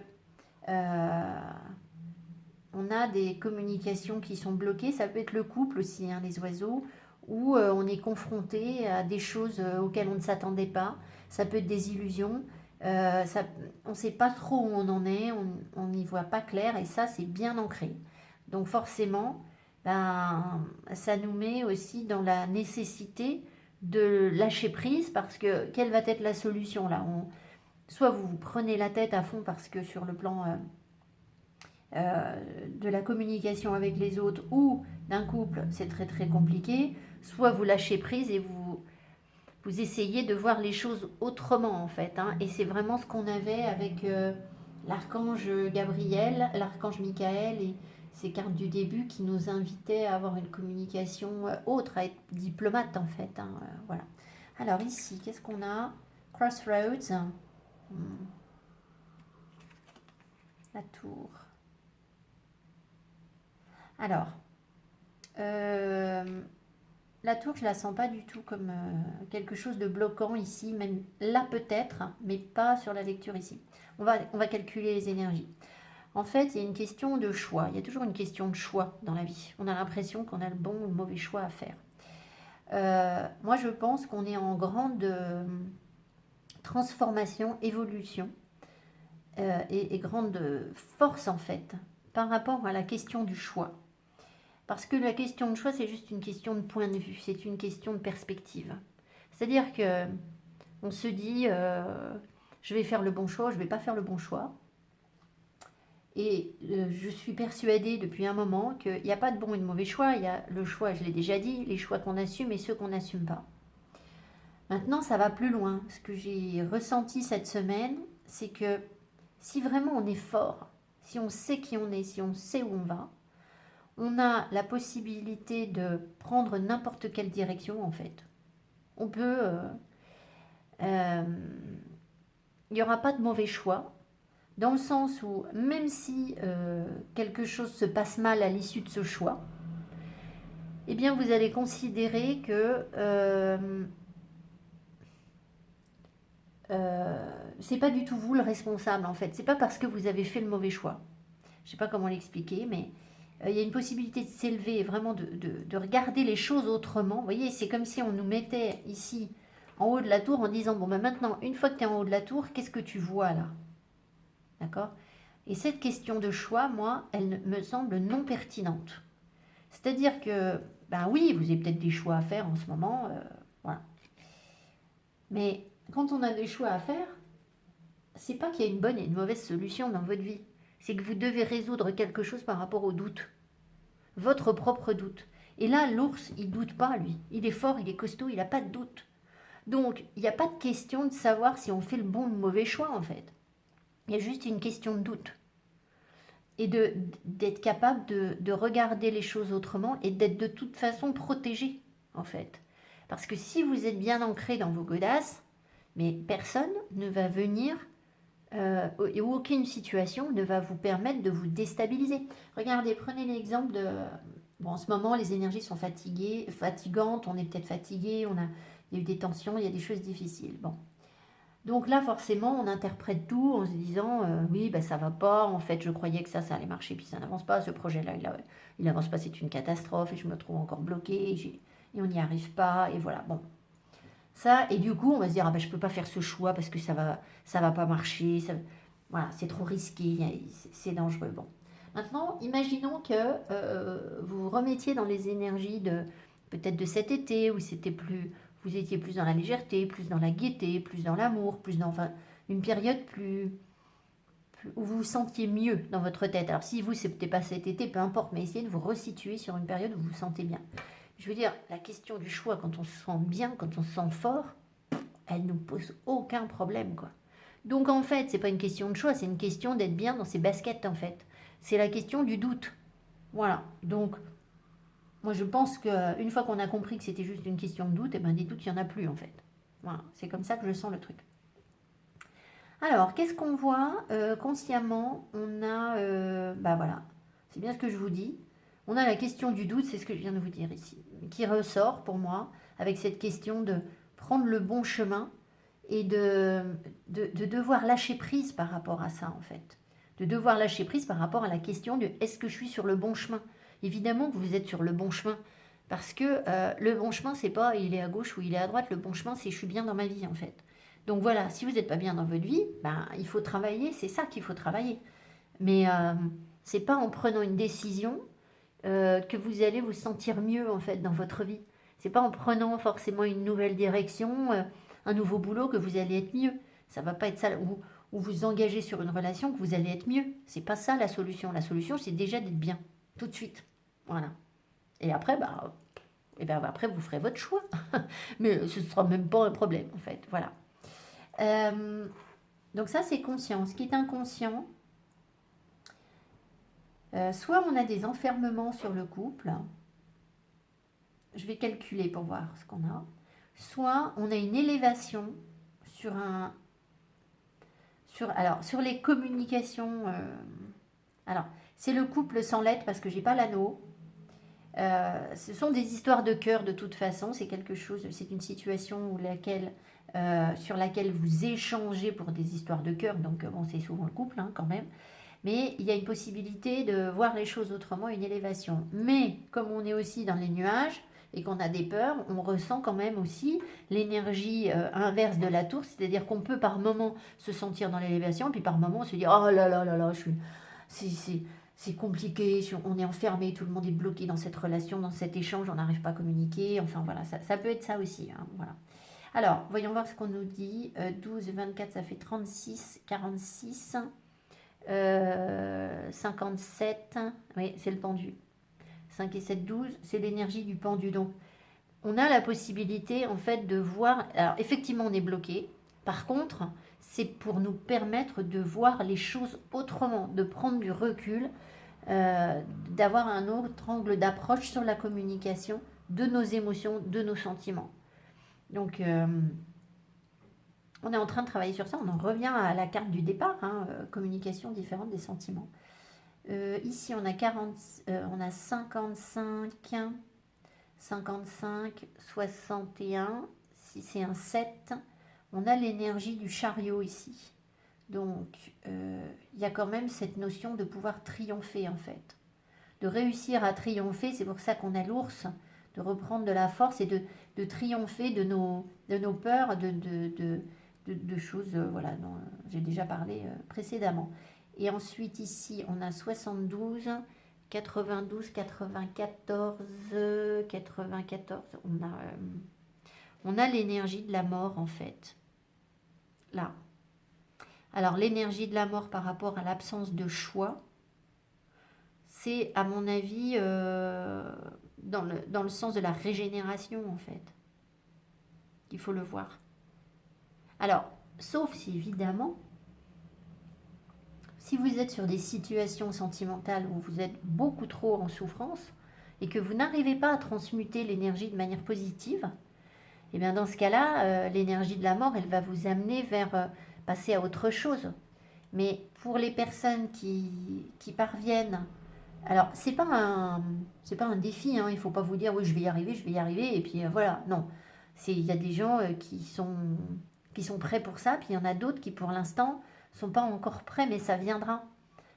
on a des communications qui sont bloquées. Ça peut être le couple aussi, hein, les oiseaux, où on est confronté à des choses auxquelles on ne s'attendait pas. Ça peut être des illusions. On ne sait pas trop où on en est, on n'y voit pas clair et ça, c'est bien ancré. Donc forcément, ben, ça nous met aussi dans la nécessité de lâcher prise parce que quelle va être la solution là? Soit vous vous prenez la tête à fond parce que sur le plan de la communication avec les autres ou d'un couple, c'est très très compliqué. Soit vous lâchez prise et vous essayez de voir les choses autrement en fait, hein. Et c'est vraiment ce qu'on avait avec l'archange Gabriel, l'archange Michael et ces cartes du début qui nous invitaient à avoir une communication autre, à être diplomate en fait, hein, voilà. Alors ici, qu'est-ce qu'on a? Crossroads. La tour. Alors, la tour, je la sens pas du tout comme quelque chose de bloquant ici, même là peut-être, mais pas sur la lecture ici. On va calculer les énergies. En fait, il y a une question de choix. Il y a toujours une question de choix dans la vie. On a l'impression qu'on a le bon ou le mauvais choix à faire. Moi, je pense qu'on est en grande transformation, évolution et grande force en fait par rapport à la question du choix. Parce que la question de choix, c'est juste une question de point de vue, c'est une question de perspective. C'est-à-dire que on se dit, je vais faire le bon choix, je ne vais pas faire le bon choix. Et je suis persuadée depuis un moment qu'il n'y a pas de bon et de mauvais choix. Il y a le choix, je l'ai déjà dit, les choix qu'on assume et ceux qu'on n'assume pas. Maintenant, ça va plus loin. Ce que j'ai ressenti cette semaine, c'est que si vraiment on est fort, si on sait qui on est, si on sait où on va, on a la possibilité de prendre n'importe quelle direction en fait. On peut... il n'y aura pas de mauvais choix, dans le sens où même si quelque chose se passe mal à l'issue de ce choix, eh bien vous allez considérer que c'est pas du tout vous le responsable en fait. C'est pas parce que vous avez fait le mauvais choix. Je sais pas comment l'expliquer, mais il y a une possibilité de s'élever, vraiment de regarder les choses autrement. Vous voyez, c'est comme si on nous mettait ici en haut de la tour en disant, bon ben maintenant, une fois que tu es en haut de la tour, qu'est-ce que tu vois là? D'accord? Et cette question de choix, moi, elle me semble non pertinente. C'est-à-dire que, ben oui, vous avez peut-être des choix à faire en ce moment, voilà. Mais quand on a des choix à faire, c'est pas qu'il y a une bonne et une mauvaise solution dans votre vie. C'est que vous devez résoudre quelque chose par rapport au doute. Votre propre doute. Et là, l'ours, il doute pas, lui. Il est fort, il est costaud, il n'a pas de doute. Donc, il n'y a pas de question de savoir si on fait le bon ou le mauvais choix, en fait. Il y a juste une question de doute. Et d'être capable de regarder les choses autrement et d'être de toute façon protégé, en fait. Parce que si vous êtes bien ancré dans vos godasses, mais personne ne va venir et aucune situation ne va vous permettre de vous déstabiliser. Regardez, prenez l'exemple de... Bon, en ce moment, les énergies sont fatigantes, on est peut-être fatigué, il y a eu des tensions, il y a des choses difficiles. Bon. Donc là, forcément, on interprète tout en se disant, oui, ben, ça va pas, en fait, je croyais que ça allait marcher, puis ça n'avance pas, ce projet-là, il avance pas, c'est une catastrophe, et je me trouve encore bloqué, et on n'y arrive pas, et voilà, bon. Ça, et du coup, on va se dire, ah ben, je peux pas faire ce choix parce que ça va pas marcher, voilà, c'est trop risqué, c'est dangereux, bon. Maintenant, imaginons que vous vous remettiez dans les énergies peut-être de cet été, où vous étiez plus dans la légèreté, plus dans la gaieté, plus dans l'amour, enfin, une période où vous vous sentiez mieux dans votre tête. Alors si vous, c'était pas cet été, peu importe, mais essayez de vous resituer sur une période où vous vous sentez bien. Je veux dire, la question du choix, quand on se sent bien, quand on se sent fort, elle nous pose aucun problème, quoi. Donc en fait, c'est pas une question de choix, c'est une question d'être bien dans ses baskets, en fait. C'est la question du doute. Voilà. Donc, moi, je pense qu'une fois qu'on a compris que c'était juste une question de doute, et ben des doutes, il n'y en a plus, en fait. Voilà. C'est comme ça que je sens le truc. Alors, qu'est-ce qu'on voit consciemment? On a, bah voilà, c'est bien ce que je vous dis. On a la question du doute, c'est ce que je viens de vous dire ici, qui ressort pour moi avec cette question de prendre le bon chemin et de devoir lâcher prise par rapport à ça, en fait. De devoir lâcher prise par rapport à la question de est-ce que je suis sur le bon chemin? Évidemment que vous êtes sur le bon chemin. Parce que le bon chemin, c'est pas il est à gauche ou il est à droite. Le bon chemin, c'est je suis bien dans ma vie, en fait. Donc voilà, si vous n'êtes pas bien dans votre vie, ben, il faut travailler, c'est ça qu'il faut travailler. Mais c'est pas en prenant une décision que vous allez vous sentir mieux, en fait, dans votre vie. C'est pas en prenant forcément une nouvelle direction, un nouveau boulot que vous allez être mieux. Ça va pas être ça, ou vous engagez sur une relation que vous allez être mieux. C'est pas ça la solution. La solution, c'est déjà d'être bien, tout de suite. Voilà. Et après, bah, et ben après, vous ferez votre choix. Mais ce ne sera même pas un problème, en fait. Voilà. Donc ça, c'est conscient. Ce qui est inconscient, soit on a des enfermements sur le couple, je vais calculer pour voir ce qu'on a, soit on a une élévation sur les communications. Alors, c'est le couple sans lettres parce que j'ai pas l'anneau. Ce sont des histoires de cœur de toute façon. C'est quelque chose, c'est une situation sur laquelle vous échangez pour des histoires de cœur. Donc bon, c'est souvent le couple hein, quand même. Mais il y a une possibilité de voir les choses autrement, une élévation. Mais comme on est aussi dans les nuages et qu'on a des peurs, on ressent quand même aussi l'énergie inverse de la tour, c'est-à-dire qu'on peut par moment se sentir dans l'élévation, puis par moment se dire oh là là là là, c'est compliqué, on est enfermé, tout le monde est bloqué dans cette relation, dans cet échange, on n'arrive pas à communiquer. Enfin voilà, ça peut être ça aussi. Hein, voilà. Alors, voyons voir ce qu'on nous dit. 12, 24, ça fait 36, 46. 57, oui, c'est le pendu. 5 et 7, 12, c'est l'énergie du pendu. Donc, on a la possibilité, en fait, de voir... Alors, effectivement, on est bloqué. Par contre, c'est pour nous permettre de voir les choses autrement, de prendre du recul, d'avoir un autre angle d'approche sur la communication de nos émotions, de nos sentiments. Donc... on est en train de travailler sur ça, on en revient à la carte du départ, hein, communication différente des sentiments. Ici, on a 55, 55, 61, si c'est un 7, on a l'énergie du chariot ici. Donc, il y a quand même cette notion de pouvoir triompher, en fait. De réussir à triompher, c'est pour ça qu'on a l'ours, de reprendre de la force et de triompher de nos peurs, de choses voilà, dont j'ai déjà parlé précédemment. Et ensuite ici, on a 72, 92, 94, 94. On a l'énergie de la mort, en fait. Là. Alors, l'énergie de la mort par rapport à l'absence de choix, c'est, à mon avis, dans le sens de la régénération, en fait. Il faut le voir. Alors, sauf si, évidemment, si vous êtes sur des situations sentimentales où vous êtes beaucoup trop en souffrance et que vous n'arrivez pas à transmuter l'énergie de manière positive, et bien dans ce cas-là, l'énergie de la mort, elle va vous amener vers passer à autre chose. Mais pour les personnes qui parviennent, alors c'est pas un défi, hein, il ne faut pas vous dire oui je vais y arriver, et puis voilà, non. Il y a des gens qui sont prêts pour ça, puis il y en a d'autres qui pour l'instant sont pas encore prêts, mais ça viendra.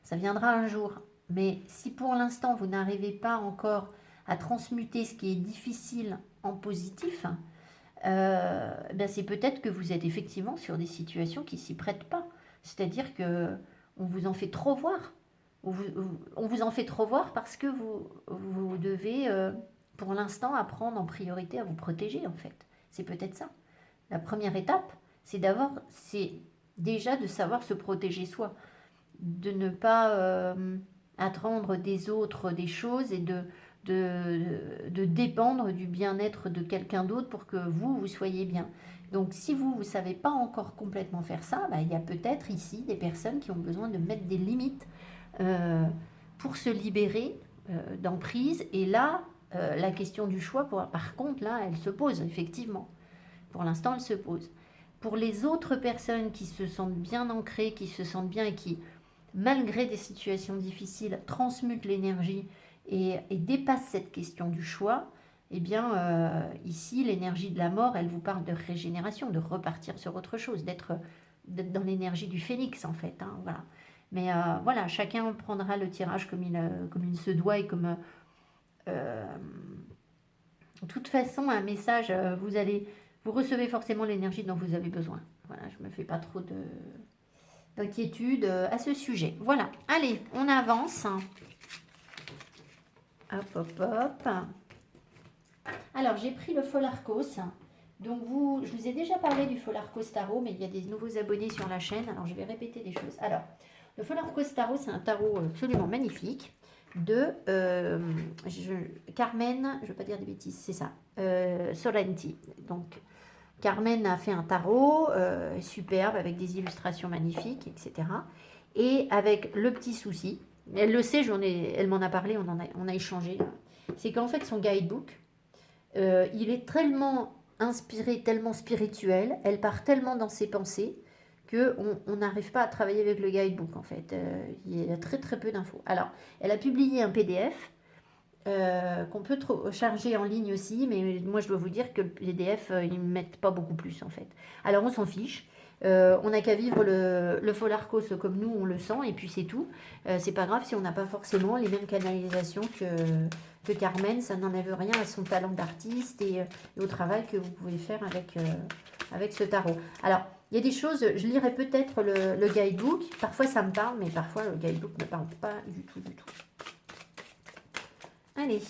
Ça viendra un jour. Mais si pour l'instant vous n'arrivez pas encore à transmuter ce qui est difficile en positif, ben c'est peut-être que vous êtes effectivement sur des situations qui s'y prêtent pas. C'est-à-dire que on vous en fait trop voir. On vous en fait trop voir parce que vous devez, pour l'instant, apprendre en priorité à vous protéger, en fait. C'est peut-être ça. La première étape, c'est déjà de savoir se protéger soi, de ne pas attendre des autres des choses et de dépendre du bien-être de quelqu'un d'autre pour que vous soyez bien. Donc si vous ne savez pas encore complètement faire ça, bah, il y a peut-être ici des personnes qui ont besoin de mettre des limites pour se libérer d'emprise. Et là, la question du choix, par contre, là, elle se pose, effectivement. Pour l'instant, elle se pose. Pour les autres personnes qui se sentent bien ancrées, qui se sentent bien et qui, malgré des situations difficiles, transmutent l'énergie et dépassent cette question du choix, eh bien, ici, l'énergie de la mort, elle vous parle de régénération, de repartir sur autre chose, d'être dans l'énergie du phénix, en fait. Hein, voilà. Mais voilà, chacun prendra le tirage comme il se doit et comme... de toute façon, un message, vous recevez forcément l'énergie dont vous avez besoin. Voilà, je ne me fais pas trop d'inquiétude à ce sujet. Voilà, allez, on avance. Hop, hop, hop. Alors, j'ai pris le Folarcos. Donc, je vous ai déjà parlé du Folarcos Tarot, mais il y a des nouveaux abonnés sur la chaîne, alors je vais répéter des choses. Alors, le Folarcos Tarot, c'est un tarot absolument magnifique de Carmen, je ne veux pas dire des bêtises, c'est ça, Sorrenti. Donc, Carmen a fait un tarot superbe avec des illustrations magnifiques, etc. Et avec le petit souci, elle le sait, elle m'en a parlé, on a échangé, c'est qu'en fait son guidebook, il est tellement inspiré, tellement spirituel, elle part tellement dans ses pensées qu'on n'arrive pas à travailler avec le guidebook en fait. Il y a très très peu d'infos. Alors, elle a publié un PDF qu'on peut charger en ligne aussi, mais moi je dois vous dire que le PDF, ils ne mettent pas beaucoup plus en fait. Alors on s'en fiche, on n'a qu'à vivre le Folarcos comme nous on le sent, et puis c'est tout. C'est pas grave si on n'a pas forcément les mêmes canalisations que Carmen, ça n'enlève rien à son talent d'artiste et au travail que vous pouvez faire avec ce tarot. Alors, il y a des choses, je lirai peut-être le guidebook, parfois ça me parle, mais parfois le guidebook ne me parle pas du tout, du tout. Allez.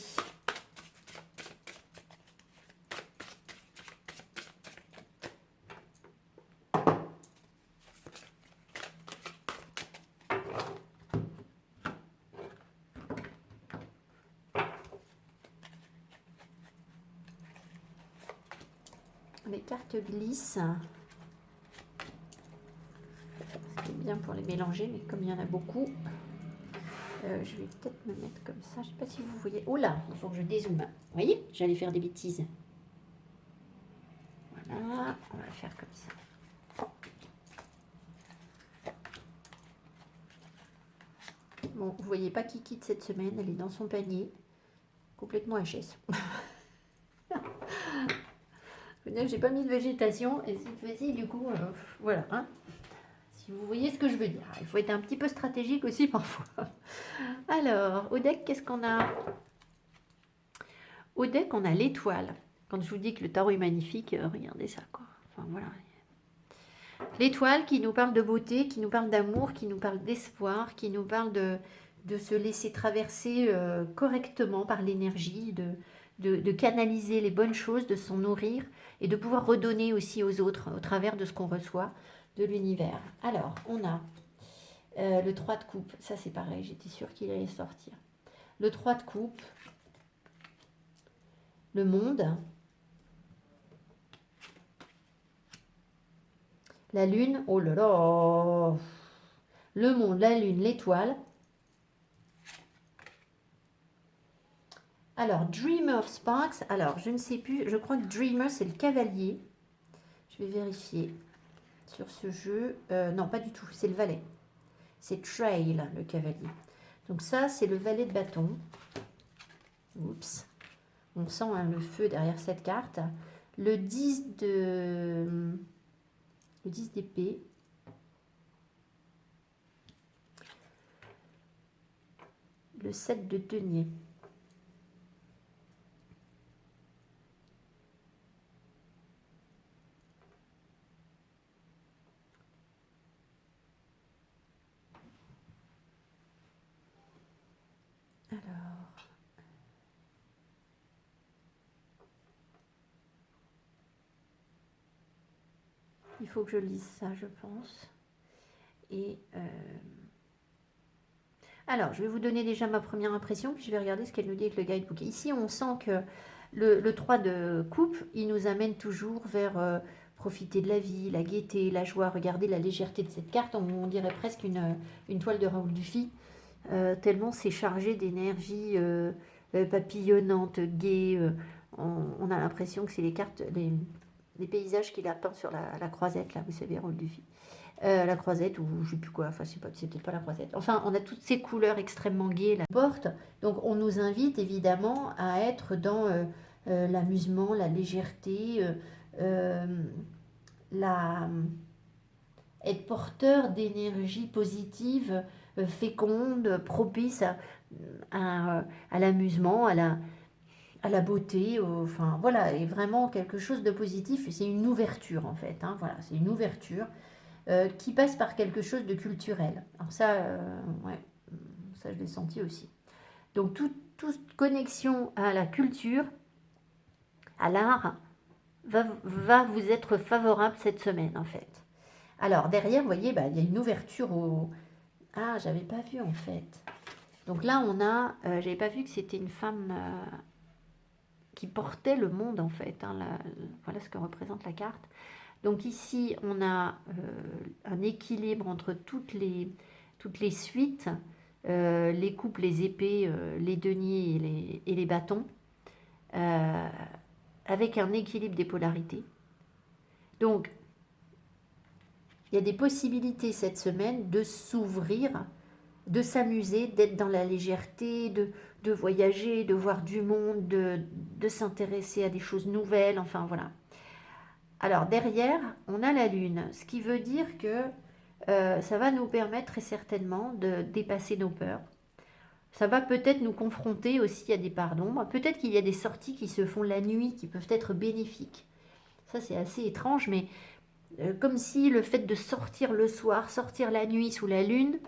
Les cartes glissent. C'est bien pour les mélanger, mais comme il y en a beaucoup, je vais peut-être me mettre comme ça. Je ne sais pas si vous voyez. Oh là, il faut que je dézoome. Vous voyez, j'allais faire des bêtises. Voilà, on va le faire comme ça. Bon, vous voyez pas qui quitte cette semaine. Elle est dans son panier, complètement HS. J'ai pas mis de végétation et cette fois-ci, du coup, voilà. Hein. Si vous voyez ce que je veux dire. Il faut être un petit peu stratégique aussi parfois. Alors, au deck, qu'est-ce qu'on a? Au deck, on a l'étoile. Quand je vous dis que le tarot est magnifique, regardez ça, quoi. Enfin, voilà. L'étoile qui nous parle de beauté, qui nous parle d'amour, qui nous parle d'espoir, qui nous parle de se laisser traverser correctement par l'énergie, de canaliser les bonnes choses, de s'en nourrir et de pouvoir redonner aussi aux autres au travers de ce qu'on reçoit de l'univers. Alors, on a le 3 de coupe, ça c'est pareil, j'étais sûre qu'il allait sortir. Le 3 de coupe, le monde, la lune, oh là là, le monde, la lune, l'étoile. Alors, Dreamer of Sparks, alors je ne sais plus, je crois que Dreamer c'est le cavalier. Je vais vérifier sur ce jeu. Non, pas du tout, c'est le valet. C'est Trail, le cavalier. Donc ça, c'est le valet de bâton. Oups. On sent hein, le feu derrière cette carte. Le 10 de... Le 10 d'épée. Le 7 de denier. Alors... Il faut que je lise ça, je pense. Et... Alors, je vais vous donner déjà ma première impression, puis je vais regarder ce qu'elle nous dit avec le guidebook. Ici, on sent que le 3 de coupe, il nous amène toujours vers profiter de la vie, la gaieté, la joie. Regardez la légèreté de cette carte, on dirait presque une toile de Raoul Dufy, tellement c'est chargé d'énergie papillonnante, gaie. On a l'impression que c'est les cartes, les paysages qu'il a peints sur la croisette, là, vous savez, Raoul Dufy. La croisette ou je sais plus quoi, enfin c'est peut-être pas la croisette. Enfin, on a toutes ces couleurs extrêmement gaies, la porte. Donc on nous invite évidemment à être dans l'amusement, la légèreté, la, être porteur d'énergie positive, féconde, propice à l'amusement, à la beauté, enfin voilà, et vraiment quelque chose de positif. C'est une ouverture en fait, hein, voilà, c'est une ouverture. Qui passe par quelque chose de culturel. Alors ça, ouais, ça je l'ai senti aussi. Donc toute connexion à la culture, à l'art, va vous être favorable cette semaine en fait. Alors derrière, vous voyez, bah, il y a une ouverture au... Ah, j'avais pas vu en fait. Donc là, on a... j'avais pas vu que c'était une femme qui portait le monde en fait. Hein, voilà ce que représente la carte. Donc ici, on a un équilibre entre toutes les suites, les coupes, les épées, les deniers et les bâtons, avec un équilibre des polarités. Donc, il y a des possibilités cette semaine de s'ouvrir, de s'amuser, d'être dans la légèreté, de voyager, de voir du monde, de s'intéresser à des choses nouvelles, enfin voilà. Alors derrière, on a la lune, ce qui veut dire que ça va nous permettre très certainement de dépasser nos peurs. Ça va peut-être nous confronter aussi à des parts d'ombre. Peut-être qu'il y a des sorties qui se font la nuit qui peuvent être bénéfiques. Ça c'est assez étrange, mais comme si le fait de sortir le soir, sortir la nuit sous la lune,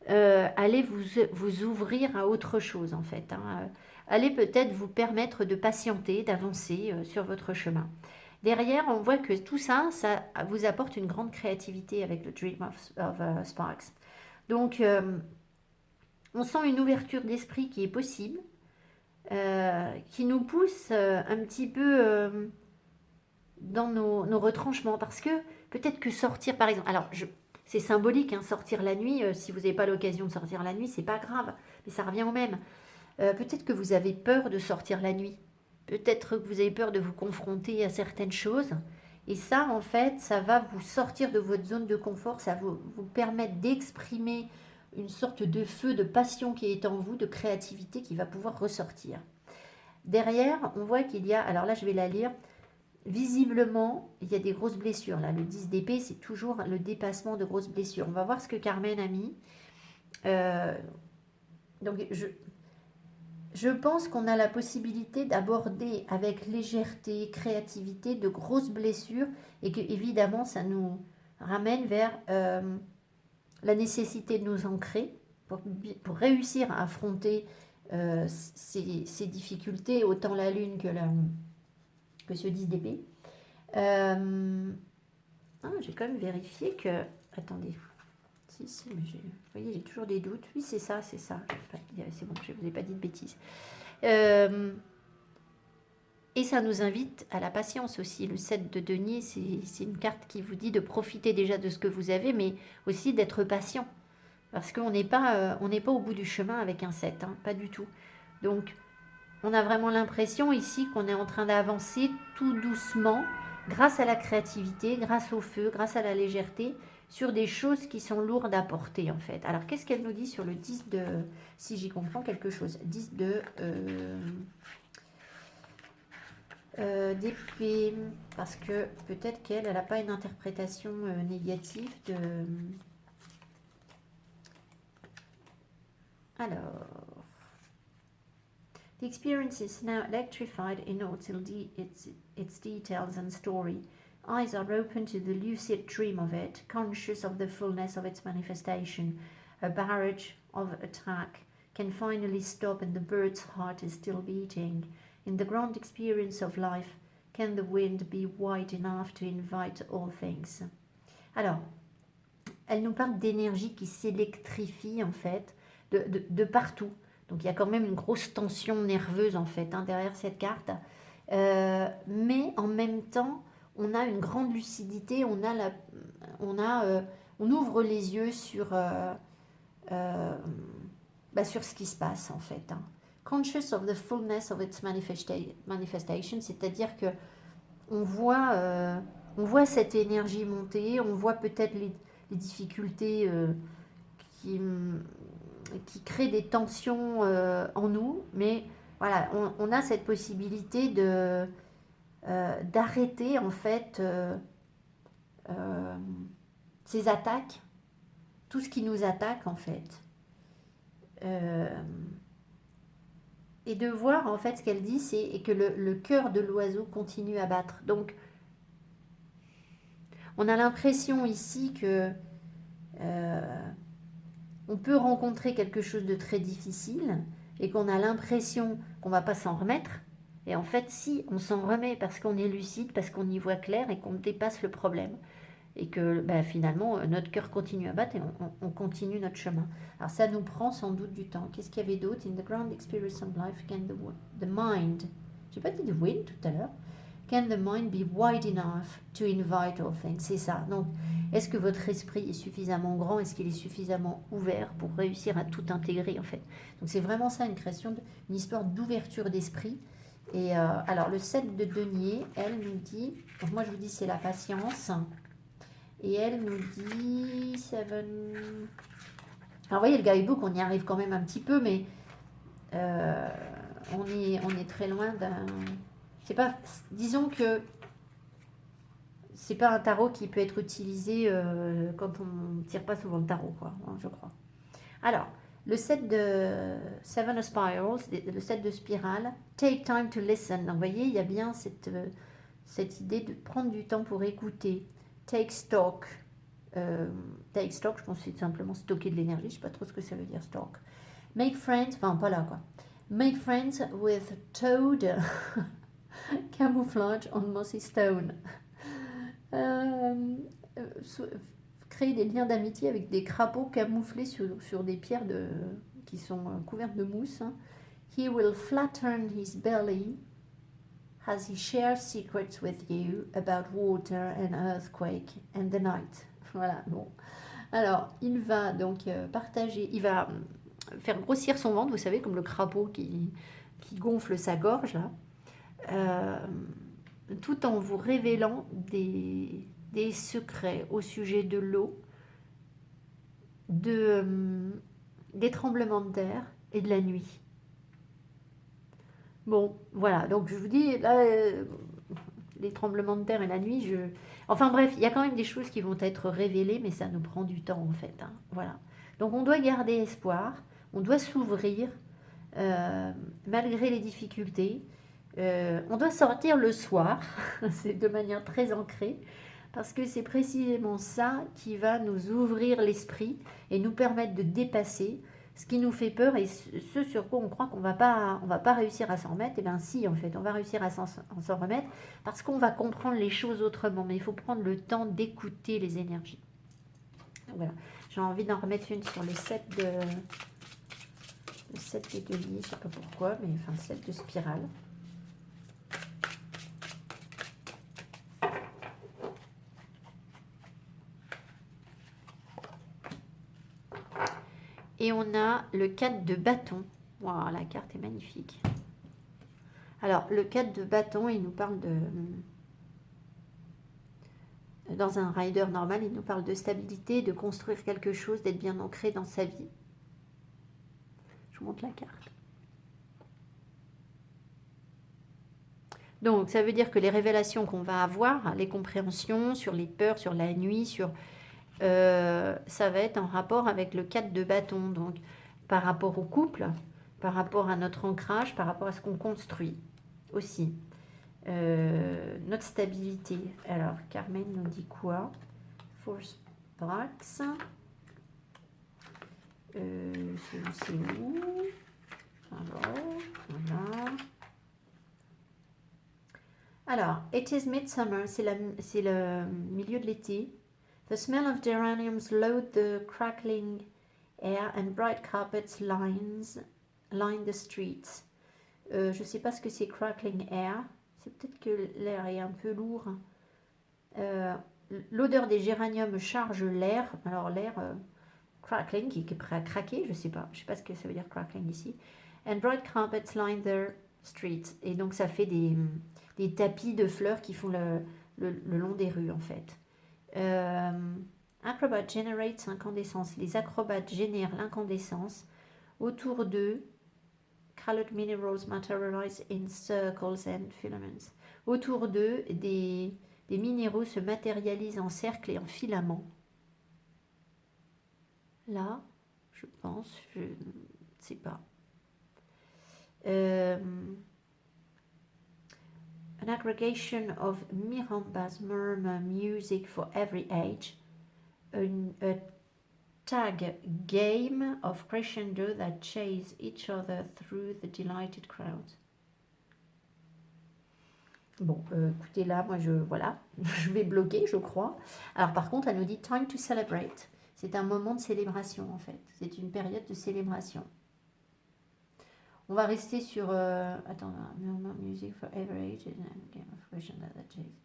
allait vous ouvrir à autre chose en fait. Hein. Allait peut-être vous permettre de patienter, d'avancer sur votre chemin. Derrière, on voit que tout ça, ça vous apporte une grande créativité avec le Dream of Sparks. Donc, on sent une ouverture d'esprit qui est possible, qui nous pousse un petit peu dans nos retranchements. Parce que peut-être que sortir, par exemple, alors c'est symbolique, hein, sortir la nuit, si vous n'avez pas l'occasion de sortir la nuit, c'est pas grave, mais ça revient au même. Peut-être que vous avez peur de sortir la nuit. Peut-être que vous avez peur de vous confronter à certaines choses. Et ça, en fait, ça va vous sortir de votre zone de confort. Ça va vous permettre d'exprimer une sorte de feu, de passion qui est en vous, de créativité qui va pouvoir ressortir. Derrière, on voit qu'il y a... Alors là, je vais la lire. Visiblement, il y a des grosses blessures. Là, le 10 d'épée, c'est toujours le dépassement de grosses blessures. On va voir ce que Carmen a mis. Donc, je pense qu'on a la possibilité d'aborder avec légèreté, créativité, de grosses blessures et que évidemment ça nous ramène vers la nécessité de nous ancrer, pour réussir à affronter ces difficultés, autant la lune que ce 10 d'épée. J'ai quand même vérifié que... Attendez. Si, mais vous voyez, j'ai toujours des doutes. Oui, c'est ça, c'est ça. C'est bon, je ne vous ai pas dit de bêtises. Et ça nous invite à la patience aussi. Le 7 de denier, c'est une carte qui vous dit de profiter déjà de ce que vous avez, mais aussi d'être patient. Parce qu'on n'est pas, on n'est pas au bout du chemin avec un 7, hein, pas du tout. Donc, on a vraiment l'impression ici qu'on est en train d'avancer tout doucement, grâce à la créativité, grâce au feu, grâce à la légèreté, sur des choses qui sont lourdes à porter en fait. Alors, qu'est-ce qu'elle nous dit sur le 10 de... Si j'y comprends quelque chose. 10 de... d'épée, parce que peut-être qu'elle n'a pas une interprétation négative de... Alors, the experience is now electrified in all its details and story. Eyes are open to the lucid dream of it, conscious of the fullness of its manifestation. A barrage of attack can finally stop and the bird's heart is still beating. In the grand experience of life, can the wind be wide enough to invite all things? Alors, elle nous parle d'énergie qui s'électrifie en fait, de partout. Donc il y a quand même une grosse tension nerveuse en fait derrière cette carte. Mais en même temps, on a une grande lucidité, on ouvre les yeux sur ce qui se passe en fait. Conscious of the fullness of its manifestation, c'est-à-dire que on voit cette énergie monter, on voit peut-être les difficultés qui créent des tensions en nous, mais voilà, on a cette possibilité d'arrêter en fait ces attaques, tout ce qui nous attaque en fait. Et de voir en fait ce qu'elle dit, c'est que le cœur de l'oiseau continue à battre. Donc, on a l'impression ici que on peut rencontrer quelque chose de très difficile et qu'on a l'impression qu'on ne va pas s'en remettre. Et en fait, si, on s'en remet parce qu'on est lucide, parce qu'on y voit clair et qu'on dépasse le problème. Et que finalement, notre cœur continue à battre et on continue notre chemin. Alors ça nous prend sans doute du temps. Qu'est-ce qu'il y avait d'autre? In the grand experience of life, can the mind... J'ai pas dit the wind tout à l'heure. Can the mind be wide enough to invite all things? C'est ça. Donc, est-ce que votre esprit est suffisamment grand? Est-ce qu'il est suffisamment ouvert pour réussir à tout intégrer en fait? Donc c'est vraiment ça, une histoire d'ouverture d'esprit. Et alors le 7 de denier, elle nous dit... Donc moi je vous dis c'est la patience... Et elle nous dit 7. Alors vous voyez, le guidebook, on y arrive quand même un petit peu, mais on est très loin d'un... C'est pas... Disons que c'est pas un tarot qui peut être utilisé quand on ne tire pas souvent le tarot, quoi, je crois. Alors, le 7 de Seven of Spirals, le 7 de spirale, take time to listen. Donc, vous voyez, il y a bien cette idée de prendre du temps pour écouter. Take stock. Take stock, je pense que c'est simplement stocker de l'énergie. Je ne sais pas trop ce que ça veut dire, stock. Make friends, enfin pas là quoi. Make friends with toad camouflage on mossy stone. Créer des liens d'amitié avec des crapauds camouflés sur des pierres qui sont couvertes de mousse. He will flatten his belly as he shares secrets with you about water and earthquake and the night. Voilà, bon. Alors, il va donc partager, il va faire grossir son ventre, vous savez, comme le crapaud qui gonfle sa gorge, là, tout en vous révélant des secrets au sujet de l'eau, des tremblements de terre et de la nuit. Bon, voilà, donc je vous dis, là, les tremblements de terre et la nuit, Enfin bref, il y a quand même des choses qui vont être révélées, mais ça nous prend du temps en fait. Voilà. Donc on doit garder espoir, on doit s'ouvrir, malgré les difficultés. On doit sortir le soir, c'est de manière très ancrée, parce que c'est précisément ça qui va nous ouvrir l'esprit et nous permettre de dépasser ce qui nous fait peur et ce sur quoi on croit qu'on on va pas réussir à s'en remettre, et bien si, en fait, on va réussir à s'en remettre parce qu'on va comprendre les choses autrement. Mais il faut prendre le temps d'écouter les énergies. Donc voilà, j'ai envie d'en remettre une sur le set des deniers, je sais pas pourquoi, mais enfin, set de spirale. Et on a le 4 de bâton. Waouh, la carte est magnifique. Alors, le 4 de bâton, il nous parle de... Dans un rider normal, il nous parle de stabilité, de construire quelque chose, d'être bien ancré dans sa vie. Je vous montre la carte. Donc, ça veut dire que les révélations qu'on va avoir, les compréhensions sur les peurs, sur la nuit, sur... ça va être en rapport avec le 4 de bâton. Donc, par rapport au couple, par rapport à notre ancrage, par rapport à ce qu'on construit aussi. Notre stabilité. Alors, Carmen nous dit quoi? Force Brax. C'est où? Alors, voilà. Alors, it is midsummer, c'est le milieu de l'été. The smell of geraniums load the crackling air and bright carpets line the streets. Je ne sais pas ce que c'est crackling air. C'est peut-être que l'air est un peu lourd. L'odeur des géraniums charge l'air. Alors l'air crackling, qui est prêt à craquer, je ne sais pas. Je ne sais pas ce que ça veut dire crackling ici. And bright carpets line the streets. Et donc ça fait des tapis de fleurs qui font le long des rues en fait. Acrobat generates incandescence. Les acrobates génèrent l'incandescence. Autour d'eux, colored minerals materialize in circles and filaments. Autour d'eux, des minéraux se matérialisent en cercles et en filaments. Là, je pense, je ne sais pas. An aggregation of Mirambas murmur music for every age. A tag game of crescendo that chase each other through the delighted crowds. Bon, écoutez, là, moi, voilà, je vais bloquer, je crois. Alors, par contre, elle nous dit « Time to celebrate ». C'est un moment de célébration, en fait. C'est une période de célébration. On va rester sur... attends, music for every age and a game of crescendo that chase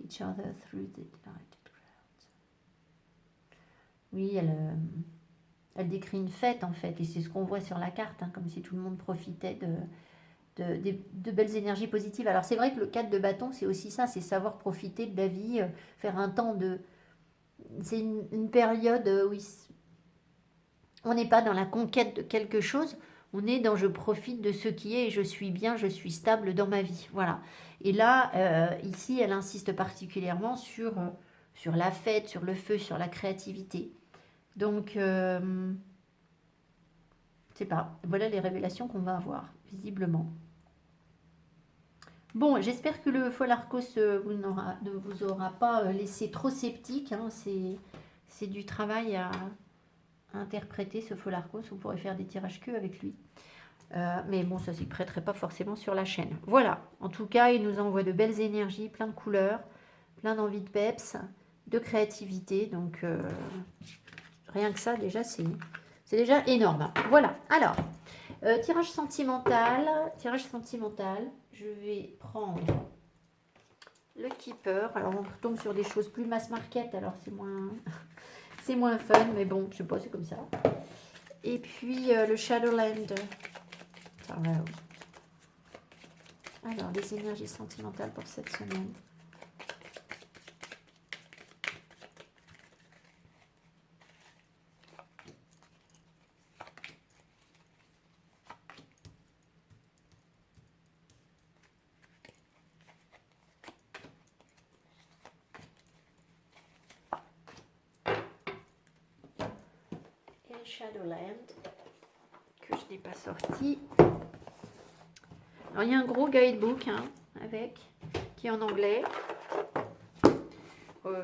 each other through the delighted crowds. Oui, elle décrit une fête, en fait, et c'est ce qu'on voit sur la carte, hein, comme si tout le monde profitait de belles énergies positives. Alors c'est vrai que le 4 de bâton, c'est aussi ça, c'est savoir profiter de la vie, faire un temps de... C'est une période où on n'est pas dans la conquête de quelque chose, on est dans je profite de ce qui est et je suis bien, je suis stable dans ma vie. Voilà. Et là, ici, elle insiste particulièrement sur la fête, sur le feu, sur la créativité. Donc, je sais pas, voilà les révélations qu'on va avoir, visiblement. Bon, j'espère que le Folarcos ne vous aura pas laissé trop sceptique. Hein. C'est du travail à interpréter ce Folarcos. On pourrait faire des tirages queue avec lui. Mais bon, ça ne s'y prêterait pas forcément sur la chaîne. Voilà, en tout cas, il nous envoie de belles énergies, plein de couleurs, plein d'envie de peps, de créativité. Donc, rien que ça, déjà, c'est déjà énorme. Voilà, alors, tirage sentimental. Je vais prendre le Keeper. Alors, on tombe sur des choses plus mass market, alors c'est moins fun, mais bon, je sais pas, c'est comme ça. Et puis, le Shadowland. Alors, les énergies sentimentales pour cette semaine. Shadowland que je n'ai pas sorti. Alors il y a un gros guidebook qui est en anglais.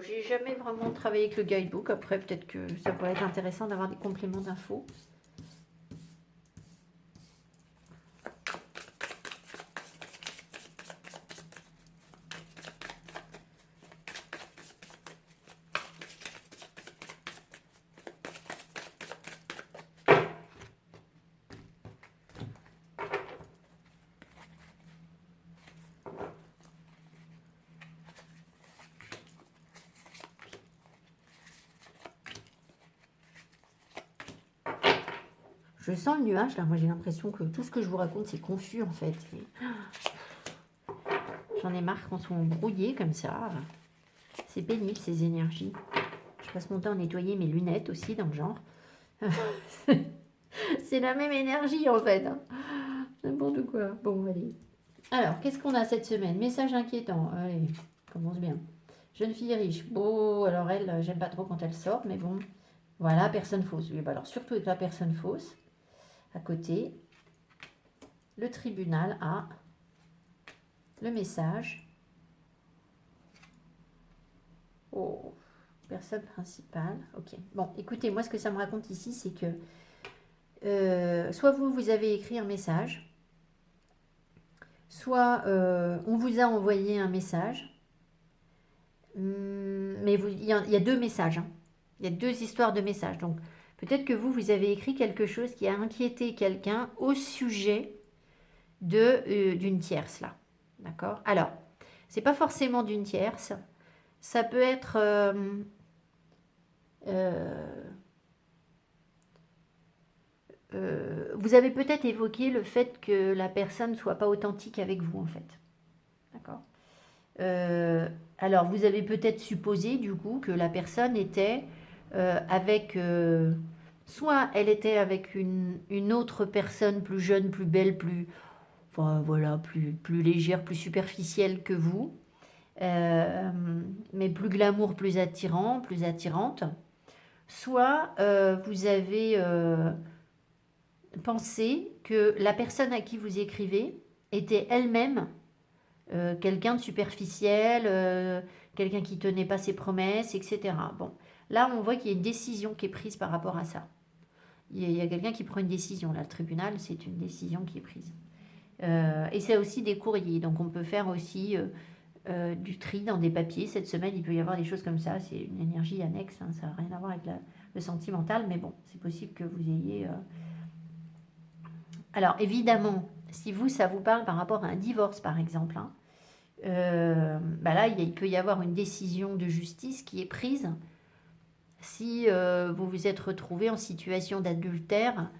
J'ai jamais vraiment travaillé avec le guidebook. Après peut-être que ça pourrait être intéressant d'avoir des compléments d'infos. Je sens le nuage, là. Moi, j'ai l'impression que tout ce que je vous raconte, c'est confus, en fait. J'en ai marre qu'on soit embrouillé comme ça. C'est pénible, ces énergies. Je passe mon temps à nettoyer mes lunettes aussi, dans le genre. C'est la même énergie, en fait. Hein. N'importe quoi. Bon, allez. Alors, qu'est-ce qu'on a cette semaine? Message inquiétant. Allez, commence bien. Jeune fille riche. Bon, alors elle, j'aime pas trop quand elle sort, mais bon. Voilà, personne fausse. Oui, bah alors, surtout avec la personne fausse. À côté, le tribunal a le message. Oh, personne principale. Ok. Bon, écoutez, moi, ce que ça me raconte ici, c'est que soit vous avez écrit un message, soit on vous a envoyé un message. Mais il y a deux messages. Hein. Il y a deux histoires de messages. Donc, peut-être que vous avez écrit quelque chose qui a inquiété quelqu'un au sujet d'une tierce, là. D'accord? Alors, c'est pas forcément d'une tierce. Ça peut être... vous avez peut-être évoqué le fait que la personne ne soit pas authentique avec vous, en fait. D'accord? Alors, vous avez peut-être supposé, du coup, que la personne était avec... soit elle était avec une autre personne plus jeune, plus belle, plus... Enfin, voilà, plus légère, plus superficielle que vous. Mais plus glamour, plus attirant, plus attirante. Soit vous avez pensé que la personne à qui vous écrivez était elle-même quelqu'un de superficiel, quelqu'un qui tenait pas ses promesses, etc. Bon, là, on voit qu'il y a une décision qui est prise par rapport à ça. Il y a quelqu'un qui prend une décision. Là, le tribunal, c'est une décision qui est prise. Et c'est aussi des courriers. Donc, on peut faire aussi du tri dans des papiers. Cette semaine, il peut y avoir des choses comme ça. C'est une énergie annexe. Hein, ça n'a rien à voir avec le sentimental. Mais bon, c'est possible que vous ayez... Alors, évidemment, si vous, ça vous parle par rapport à un divorce, par exemple, hein, bah là, il peut y avoir une décision de justice qui est prise si vous vous êtes retrouvé en situation d'adultère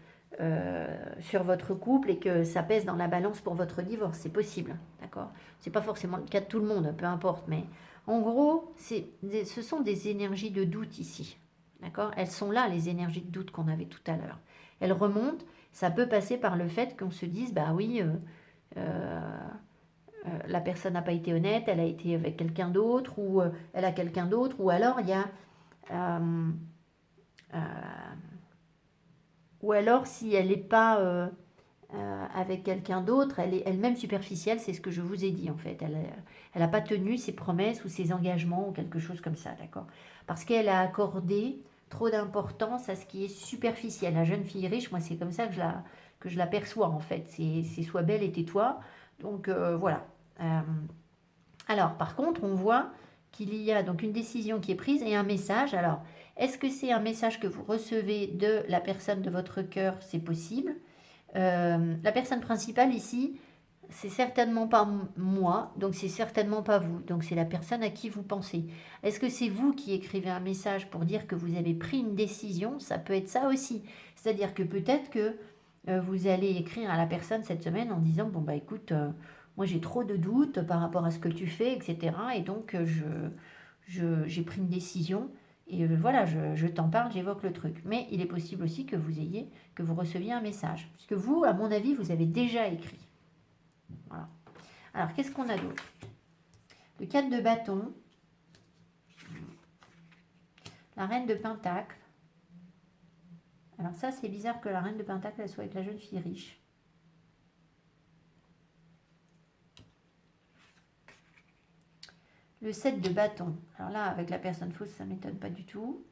sur votre couple et que ça pèse dans la balance pour votre divorce. C'est possible, d'accord? C'est pas forcément le cas de tout le monde, peu importe, mais en gros, ce sont des énergies de doute ici, d'accord? Elles sont là, les énergies de doute qu'on avait tout à l'heure. Elles remontent, ça peut passer par le fait qu'on se dise, bah oui, la personne n'a pas été honnête, elle a été avec quelqu'un d'autre, ou elle a quelqu'un d'autre, ou alors il y a... euh, ou alors si elle n'est pas avec quelqu'un d'autre, elle est elle-même superficielle, c'est ce que je vous ai dit en fait. Elle n'a pas tenu ses promesses ou ses engagements ou quelque chose comme ça, d'accord? Parce qu'elle a accordé trop d'importance à ce qui est superficiel. La jeune fille riche, moi c'est comme ça que je la perçois en fait. C'est sois belle et tais-toi. Donc voilà. Alors, par contre, on voit qu'il y a donc une décision qui est prise et un message. Alors, est-ce que c'est un message que vous recevez de la personne de votre cœur? C'est possible. La personne principale ici, c'est certainement pas moi, donc c'est certainement pas vous. Donc c'est la personne à qui vous pensez. Est-ce que c'est vous qui écrivez un message pour dire que vous avez pris une décision? Ça peut être ça aussi. C'est-à-dire que peut-être que vous allez écrire à la personne cette semaine en disant, bon bah écoute, moi j'ai trop de doutes par rapport à ce que tu fais, etc. Et donc j'ai pris une décision. Et voilà, je t'en parle, j'évoque le truc. Mais il est possible aussi que vous receviez un message. Puisque vous, à mon avis, vous avez déjà écrit. Voilà. Alors, qu'est-ce qu'on a d'autre? Le 4 de bâton. La reine de pentacle. Alors ça, c'est bizarre que la reine de pentacle, elle soit avec la jeune fille riche. Le 7 de bâton. Alors là, avec la personne fausse, ça ne m'étonne pas du tout.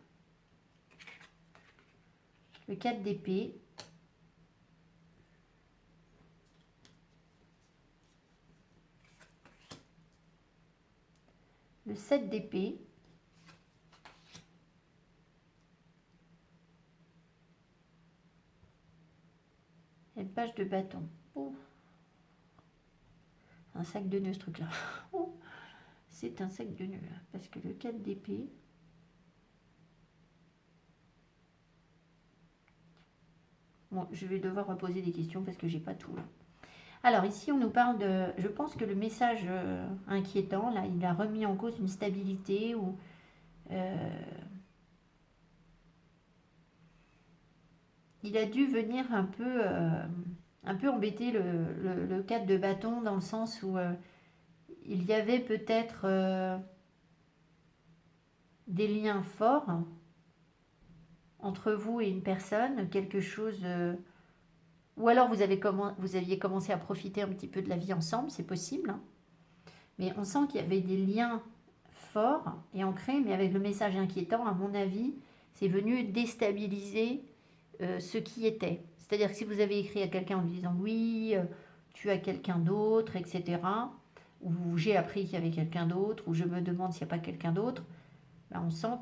Le 4 d'épée. Le 7 d'épée. Et le page de bâton. Oh. Un sac de nœuds, ce truc-là. Oh. C'est un sac de nœuds. Parce que le 4 d'épée... Bon, je vais devoir reposer des questions parce que j'ai pas tout là. Alors ici, on nous parle de... Je pense que le message inquiétant, là, il a remis en cause une stabilité ou... il a dû venir un peu embêter le 4 de bâton dans le sens où il y avait peut-être des liens forts entre vous et une personne, quelque chose... ou alors vous aviez commencé à profiter un petit peu de la vie ensemble, c'est possible. Hein. Mais on sent qu'il y avait des liens forts et ancrés, mais avec le message inquiétant, à mon avis, c'est venu déstabiliser ce qui était. C'est-à-dire que si vous avez écrit à quelqu'un en lui disant oui, tu as quelqu'un d'autre, etc., ou j'ai appris qu'il y avait quelqu'un d'autre, ou je me demande s'il n'y a pas quelqu'un d'autre, ben on sent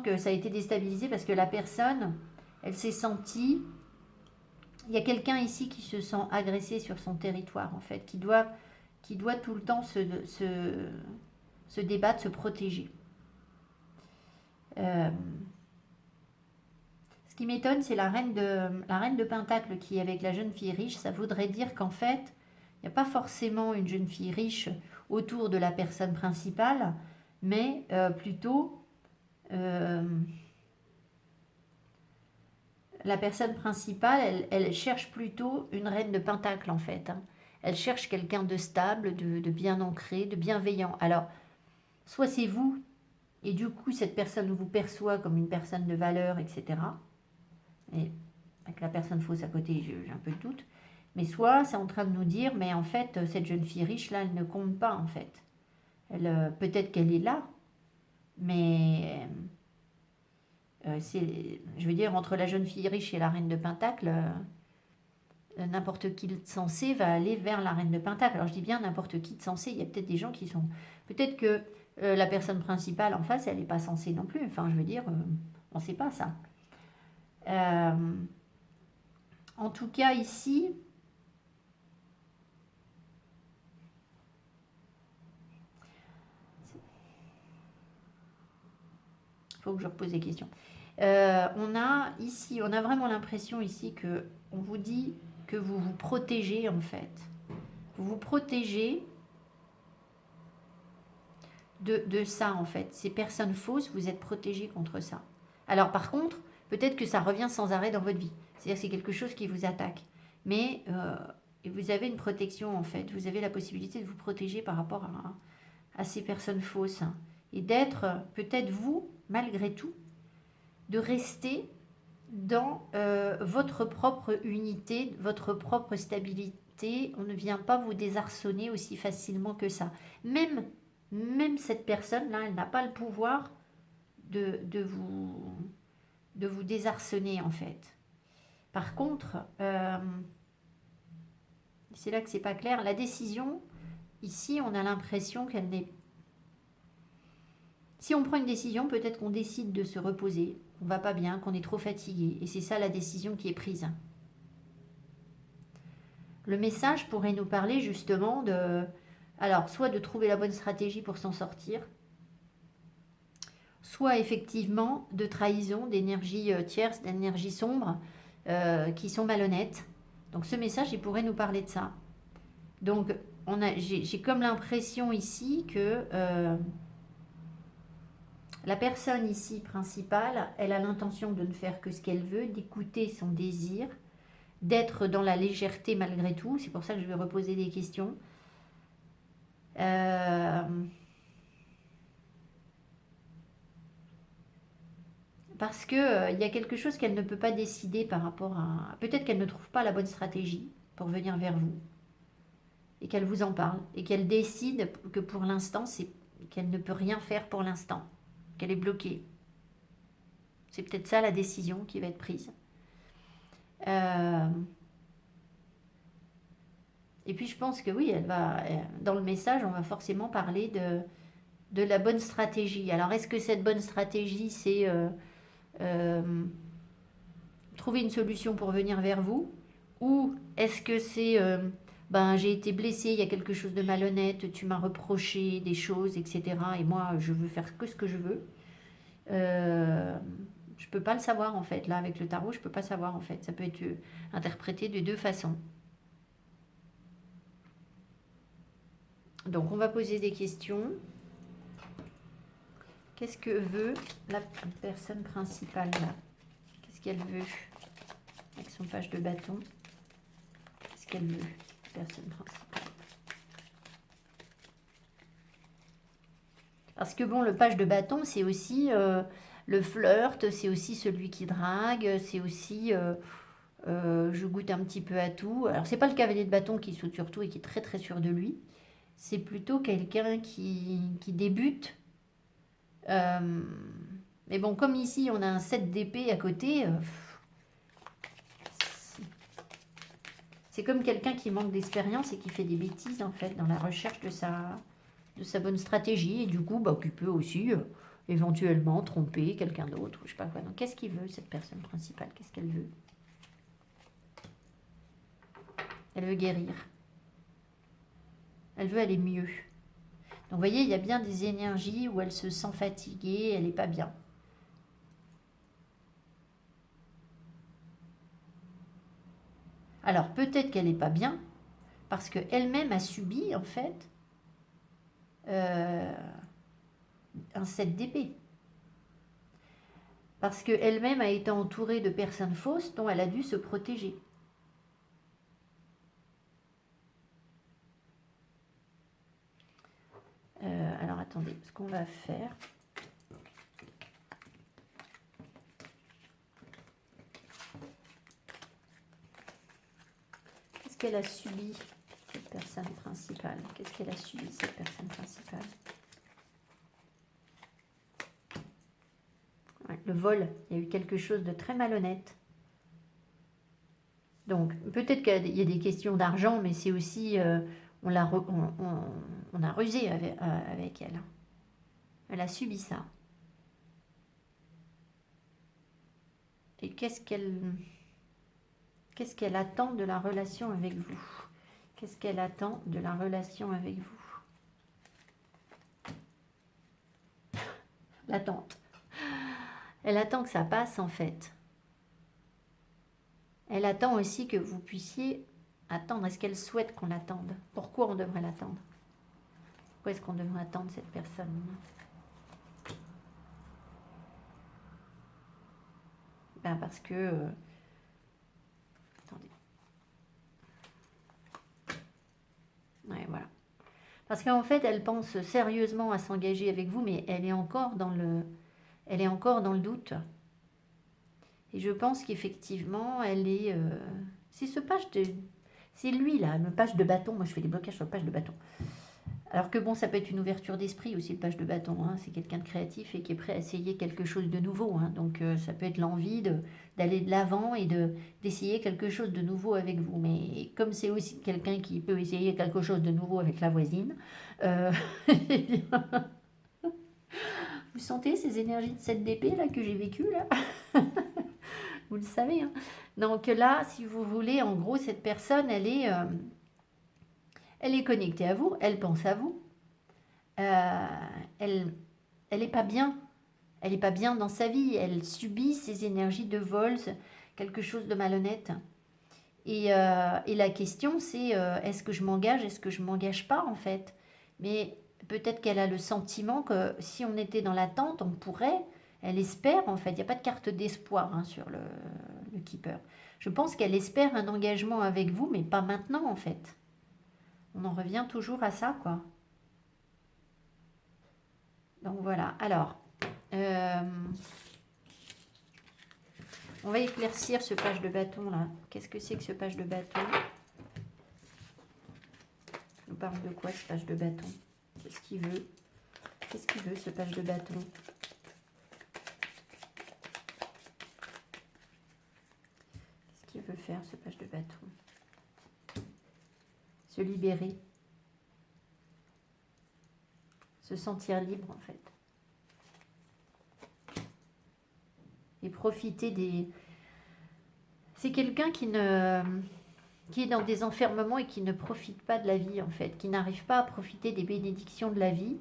que ça a été déstabilisé parce que la personne, elle s'est sentie... Il y a quelqu'un ici qui se sent agressé sur son territoire, en fait, qui doit tout le temps se débattre, se protéger. Ce qui m'étonne, c'est la reine de Pentacle qui est avec la jeune fille riche. Ça voudrait dire qu'en fait, il n'y a pas forcément une jeune fille riche autour de la personne principale, mais plutôt la personne principale, elle cherche plutôt une reine de Pentacle en fait. Hein. Elle cherche quelqu'un de stable, de bien ancré, de bienveillant. Alors, soit c'est vous, et du coup, cette personne vous perçoit comme une personne de valeur, etc. Et avec la personne fausse à côté, j'ai un peu de doute. Mais soit c'est en train de nous dire, mais en fait, cette jeune fille riche, là, elle ne compte pas, en fait. Peut-être qu'elle est là, mais je veux dire, entre la jeune fille riche et la reine de Pentacle, n'importe qui de sensé va aller vers la reine de Pentacle. Alors je dis bien n'importe qui de sensé, il y a peut-être des gens qui sont... Peut-être que la personne principale en face, elle n'est pas censée non plus. Enfin, je veux dire, on ne sait pas ça. En tout cas, ici... Il faut que je repose des questions. On a vraiment l'impression ici que on vous dit que vous vous protégez en fait. Vous vous protégez de ça en fait. Ces personnes fausses, vous êtes protégés contre ça. Alors par contre, peut-être que ça revient sans arrêt dans votre vie. C'est-à-dire que c'est quelque chose qui vous attaque. Mais vous avez une protection en fait. Vous avez la possibilité de vous protéger par rapport à ces personnes fausses. Hein. Et d'être peut-être vous, malgré tout, de rester dans votre propre unité, votre propre stabilité. On ne vient pas vous désarçonner aussi facilement que ça. Même cette personne-là, elle n'a pas le pouvoir de vous désarçonner en fait. Par contre, c'est là que c'est pas clair. La décision, ici, on a l'impression qu'elle n'est... Si on prend une décision, peut-être qu'on décide de se reposer, qu'on va pas bien, qu'on est trop fatigué. Et c'est ça la décision qui est prise. Le message pourrait nous parler justement de... Alors, soit de trouver la bonne stratégie pour s'en sortir, soit effectivement de trahison, d'énergie tierce, d'énergie sombre, qui sont malhonnêtes. Donc ce message, il pourrait nous parler de ça. Donc j'ai comme l'impression ici que la personne ici principale, elle a l'intention de ne faire que ce qu'elle veut, d'écouter son désir, d'être dans la légèreté malgré tout. C'est pour ça que je vais reposer des questions. Parce que il y a quelque chose qu'elle ne peut pas décider par rapport à... Peut-être qu'elle ne trouve pas la bonne stratégie pour venir vers vous. Et qu'elle vous en parle. Et qu'elle décide que pour l'instant, c'est qu'elle ne peut rien faire pour l'instant. Qu'elle est bloquée. C'est peut-être ça la décision qui va être prise. Et puis je pense que oui, dans le message, on va forcément parler de la bonne stratégie. Alors est-ce que cette bonne stratégie, c'est trouver une solution pour venir vers vous, ou est-ce que c'est ben, j'ai été blessée, il y a quelque chose de malhonnête, tu m'as reproché des choses, etc. Et moi, je veux faire que ce que je veux. Je peux pas le savoir en fait. Là, avec le tarot, je peux pas savoir en fait. Ça peut être interprété de deux façons. Donc, on va poser des questions. Qu'est-ce que veut la personne principale là? Qu'est-ce qu'elle veut avec son page de bâton? Qu'est-ce qu'elle veut, la personne principale? Parce que bon, le page de bâton, c'est aussi le flirt, c'est aussi celui qui drague, c'est aussi je goûte un petit peu à tout. Alors, c'est pas le cavalier de bâton qui saute sur tout et qui est très très sûr de lui. C'est plutôt quelqu'un qui débute. Euh, mais bon, comme ici, on a un 7 d'épée à côté, c'est comme quelqu'un qui manque d'expérience et qui fait des bêtises en fait dans la recherche de sa bonne stratégie et du coup bah, qui peut aussi éventuellement tromper quelqu'un d'autre, je sais pas quoi. Donc qu'est-ce qu'il veut cette personne principale? Qu'est-ce qu'elle veut? Elle veut guérir. Elle veut aller mieux. Donc vous voyez, il y a bien des énergies où elle se sent fatiguée, elle n'est pas bien. Alors peut-être qu'elle n'est pas bien parce qu'elle-même a subi en fait euh, un 7 d'épée. Parce qu'elle-même a été entourée de personnes fausses dont elle a dû se protéger. Alors attendez, ce qu'on va faire. Qu'est-ce qu'elle a subi, cette personne principale? Qu'est-ce qu'elle a subi, cette personne principale? Ouais, le vol, il y a eu quelque chose de très malhonnête. Donc, peut-être qu'il y a des questions d'argent, mais c'est aussi... on a rusé avec elle. Elle a subi ça. Et qu'est-ce qu'elle attend de la relation avec vous? Qu'est-ce qu'elle attend de la relation avec vous? L'attente. Elle attend que ça passe en fait. Elle attend aussi que vous puissiez attendre. Est-ce qu'elle souhaite qu'on l'attende? Pourquoi on devrait l'attendre? Pourquoi est-ce qu'on devrait attendre cette personne? Ben parce que... attendez. Ouais, voilà. Parce qu'en fait, elle pense sérieusement à s'engager avec vous, mais elle est encore dans le doute. Et je pense qu'effectivement, elle est... c'est ce page de... C'est lui, là, le page de bâton. Moi, je fais des blocages sur le page de bâton. Alors que bon, ça peut être une ouverture d'esprit aussi, le page de bâton. Hein. C'est quelqu'un de créatif et qui est prêt à essayer quelque chose de nouveau. Hein. Donc, ça peut être l'envie d'aller de l'avant et d'essayer quelque chose de nouveau avec vous. Mais comme c'est aussi quelqu'un qui peut essayer quelque chose de nouveau avec la voisine, eh bien, vous sentez ces énergies de 7 d'épée là que j'ai vécues là? Vous le savez. Hein. Donc là, si vous voulez, en gros, cette personne, elle est connectée à vous, elle pense à vous. Elle n'est pas bien. Elle n'est pas bien dans sa vie. Elle subit ces énergies de vol, quelque chose de malhonnête. Et la question, c'est est-ce que je m'engage, est-ce que je ne m'engage pas en fait? Mais peut-être qu'elle a le sentiment que si on était dans l'attente, on pourrait, elle espère en fait, il n'y a pas de carte d'espoir hein, sur le keeper. Je pense qu'elle espère un engagement avec vous, mais pas maintenant en fait. On en revient toujours à ça, quoi. Donc voilà, alors, on va éclaircir ce page de bâton là. Qu'est-ce que c'est que ce page de bâton? On parle de quoi ce page de bâton? Qu'est-ce qu'il veut? Qu'est-ce qu'il veut ce page de bâton? Qu'est-ce qu'il veut faire ce page de bâton? Se libérer. Se sentir libre en fait. Et profiter des... C'est quelqu'un qui ne... qui est dans des enfermements et qui ne profite pas de la vie, en fait, qui n'arrive pas à profiter des bénédictions de la vie,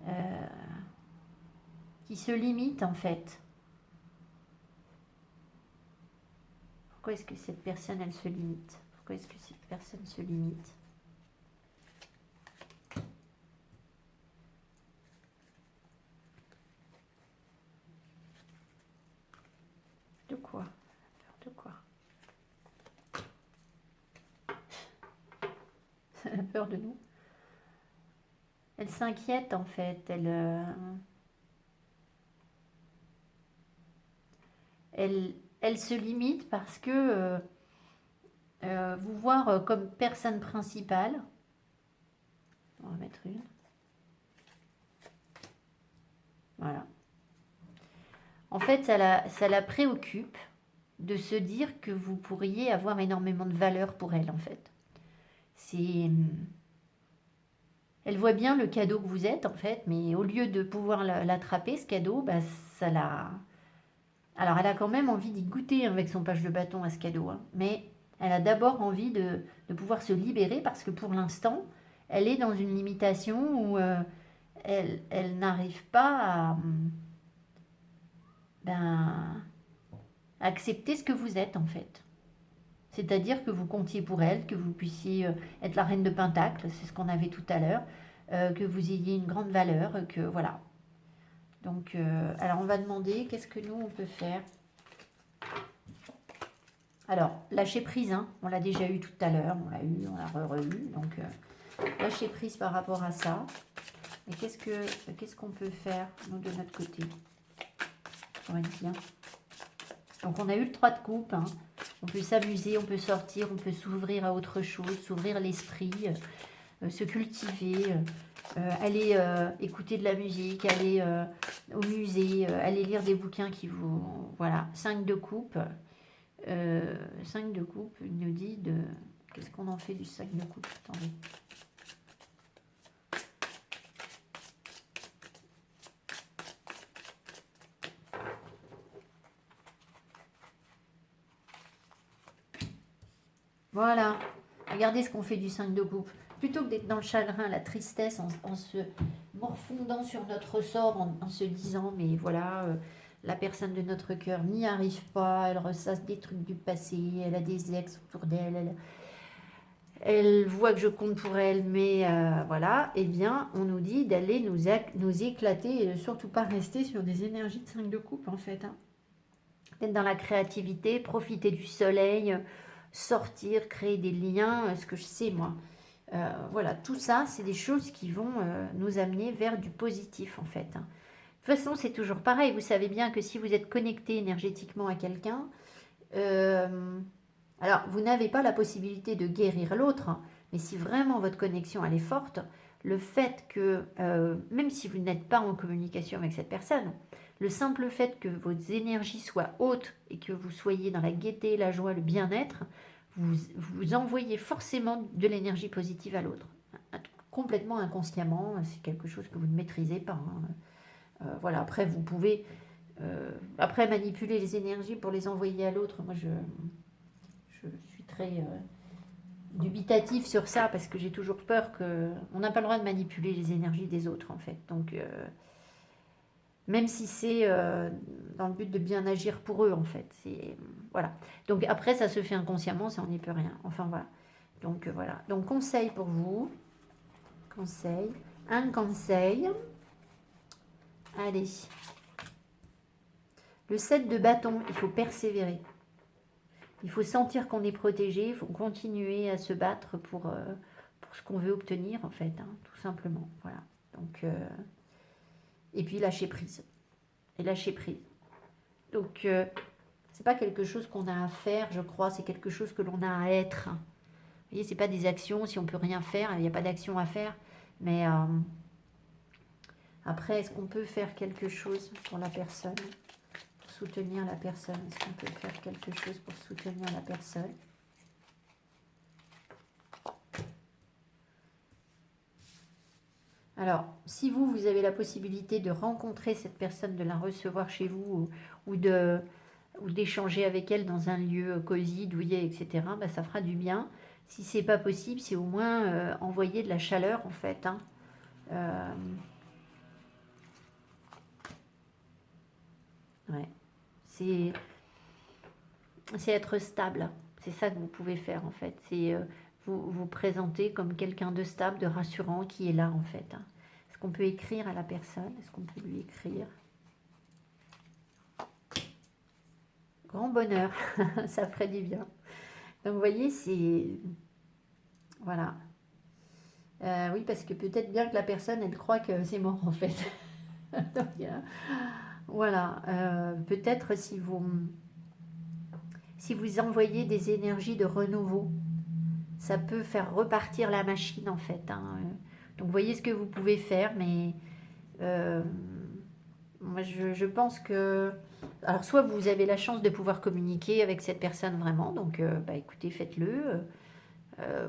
euh, qui se limite, en fait. Pourquoi est-ce que cette personne, elle se limite? Pourquoi est-ce que cette personne se limite? De quoi? De quoi? Elle a peur de nous. Elle s'inquiète, en fait. Elle se limite parce que vous voir comme personne principale. On va mettre une. Voilà. En fait, ça la préoccupe de se dire que vous pourriez avoir énormément de valeur pour elle, en fait. C'est... Elle voit bien le cadeau que vous êtes, en fait, mais au lieu de pouvoir l'attraper, ce cadeau, bah, ça la... Alors, elle a quand même envie d'y goûter avec son page de bâton à ce cadeau, hein, mais elle a d'abord envie de pouvoir se libérer parce que pour l'instant, elle est dans une limitation où elle n'arrive pas à ben, accepter ce que vous êtes, en fait. C'est-à-dire que vous comptiez pour elle, que vous puissiez être la reine de Pentacle, c'est ce qu'on avait tout à l'heure, que vous ayez une grande valeur, que voilà. Donc, alors on va demander qu'est-ce que nous on peut faire. Alors, lâcher prise, hein, on l'a déjà eu tout à l'heure, on l'a eu, on l'a re-eu, donc lâcher prise par rapport à ça. Et qu'est-ce qu'on peut faire, nous, de notre côté, pour être bien. Donc, on a eu le 3 de coupe, hein. On peut s'amuser, on peut sortir, on peut s'ouvrir à autre chose, s'ouvrir l'esprit, se cultiver, aller écouter de la musique, aller au musée, aller lire des bouquins qui vous... Voilà, 5 de coupe. 5 de coupe, il nous dit de... Qu'est-ce qu'on en fait du 5 de coupe? Attendez. Voilà. Regardez ce qu'on fait du 5 de coupe. Plutôt que d'être dans le chagrin, la tristesse, en se morfondant sur notre sort, en se disant, mais voilà, la personne de notre cœur n'y arrive pas, elle ressasse des trucs du passé, elle a des ex autour d'elle, elle voit que je compte pour elle, mais voilà, eh bien, on nous dit d'aller nous éclater et surtout pas rester sur des énergies de 5 de coupe, en fait. Hein. D'être dans la créativité, profiter du soleil, sortir, créer des liens, ce que je sais, moi. Voilà, tout ça, c'est des choses qui vont nous amener vers du positif, en fait. Hein. De toute façon, c'est toujours pareil. Vous savez bien que si vous êtes connecté énergétiquement à quelqu'un, alors vous n'avez pas la possibilité de guérir l'autre, hein, mais si vraiment votre connexion elle est forte, le fait que, même si vous n'êtes pas en communication avec cette personne, le simple fait que vos énergies soient hautes et que vous soyez dans la gaieté, la joie, le bien-être, vous envoyez forcément de l'énergie positive à l'autre. Complètement inconsciemment, c'est quelque chose que vous ne maîtrisez pas. Hein. Voilà, après vous pouvez après manipuler les énergies pour les envoyer à l'autre. Moi je suis très dubitatif sur ça parce que j'ai toujours peur que... On n'a pas le droit de manipuler les énergies des autres, en fait. Donc, même si c'est dans le but de bien agir pour eux, en fait. Voilà. Donc, après, ça se fait inconsciemment, ça, on n'y peut rien. Enfin, voilà. Donc, voilà. Donc, conseil pour vous. Conseil. Un conseil. Allez. Le 7 de bâton, il faut persévérer. Il faut sentir qu'on est protégé, il faut continuer à se battre pour ce qu'on veut obtenir, en fait, hein, tout simplement. Voilà. Donc, et puis lâcher prise. Et lâcher prise. Donc, c'est pas quelque chose qu'on a à faire, je crois, c'est quelque chose que l'on a à être. Vous voyez, c'est pas des actions, si on peut rien faire, il n'y a pas d'action à faire. Mais après, est-ce qu'on peut faire quelque chose pour la personne ? Soutenir la personne. Est-ce qu'on peut faire quelque chose pour soutenir la personne? Alors, si vous avez la possibilité de rencontrer cette personne, de la recevoir chez vous ou de ou d'échanger avec elle dans un lieu cosy, douillet, etc., bah, ça fera du bien. Si c'est pas possible, c'est au moins envoyer de la chaleur en fait. Hein. Euh, ouais. C'est être stable. C'est ça que vous pouvez faire en fait. C'est vous vous présenter comme quelqu'un de stable, de rassurant qui est là en fait. Hein. Est-ce qu'on peut écrire à la personne? Est-ce qu'on peut lui écrire? Grand bonheur, ça ferait du bien. Donc vous voyez, c'est... Voilà. Oui, parce que peut-être bien que la personne, elle croit que c'est mort en fait. Donc, voilà. Peut-être si vous envoyez des énergies de renouveau, ça peut faire repartir la machine en fait. Hein. Donc vous voyez ce que vous pouvez faire, mais euh, moi je pense que... Alors soit vous avez la chance de pouvoir communiquer avec cette personne vraiment, donc bah, écoutez, faites-le.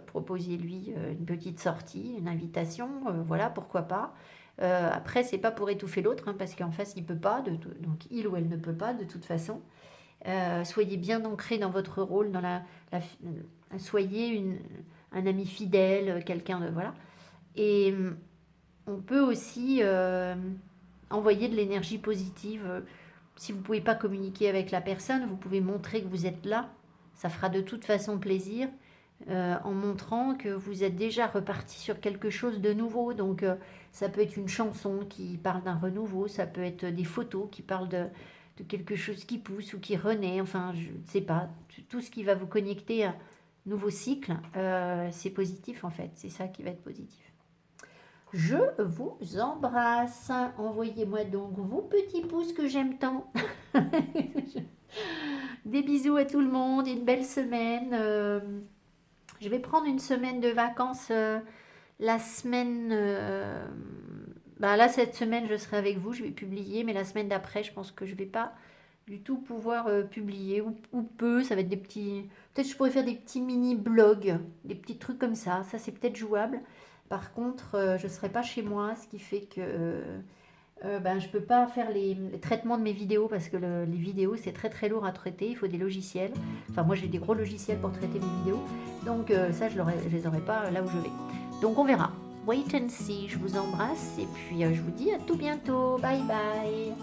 Proposez-lui une petite sortie, une invitation, voilà, pourquoi pas. Après, c'est pas pour étouffer l'autre, hein, parce qu'en face, il peut pas, donc il ou elle ne peut pas de toute façon. Soyez bien ancré dans votre rôle, soyez un ami fidèle, quelqu'un de... Voilà. Et on peut aussi envoyer de l'énergie positive. Si vous ne pouvez pas communiquer avec la personne, vous pouvez montrer que vous êtes là. Ça fera de toute façon plaisir. En montrant que vous êtes déjà reparti sur quelque chose de nouveau. Donc ça peut être une chanson qui parle d'un renouveau, ça peut être des photos qui parlent de quelque chose qui pousse ou qui renaît, enfin je ne sais pas, tout ce qui va vous connecter à un nouveau cycle, c'est positif en fait, c'est ça qui va être positif. Je vous embrasse, envoyez-moi donc vos petits pouces que j'aime tant. Des bisous à tout le monde, une belle semaine. Je vais prendre une semaine de vacances la semaine... bah là, cette semaine, je serai avec vous, je vais publier, mais la semaine d'après, je pense que je ne vais pas du tout pouvoir publier, ou peu, ça va être des petits... Peut-être je pourrais faire des petits mini-blogs, des petits trucs comme ça c'est peut-être jouable. Par contre, je ne serai pas chez moi, ce qui fait que ben, je ne peux pas faire les traitements de mes vidéos parce que les vidéos c'est très très lourd à traiter, il faut des logiciels. Enfin moi j'ai des gros logiciels pour traiter mes vidéos, donc ça je les aurai pas là où je vais. Donc on verra. Wait and see, je vous embrasse et puis je vous dis à tout bientôt. Bye bye.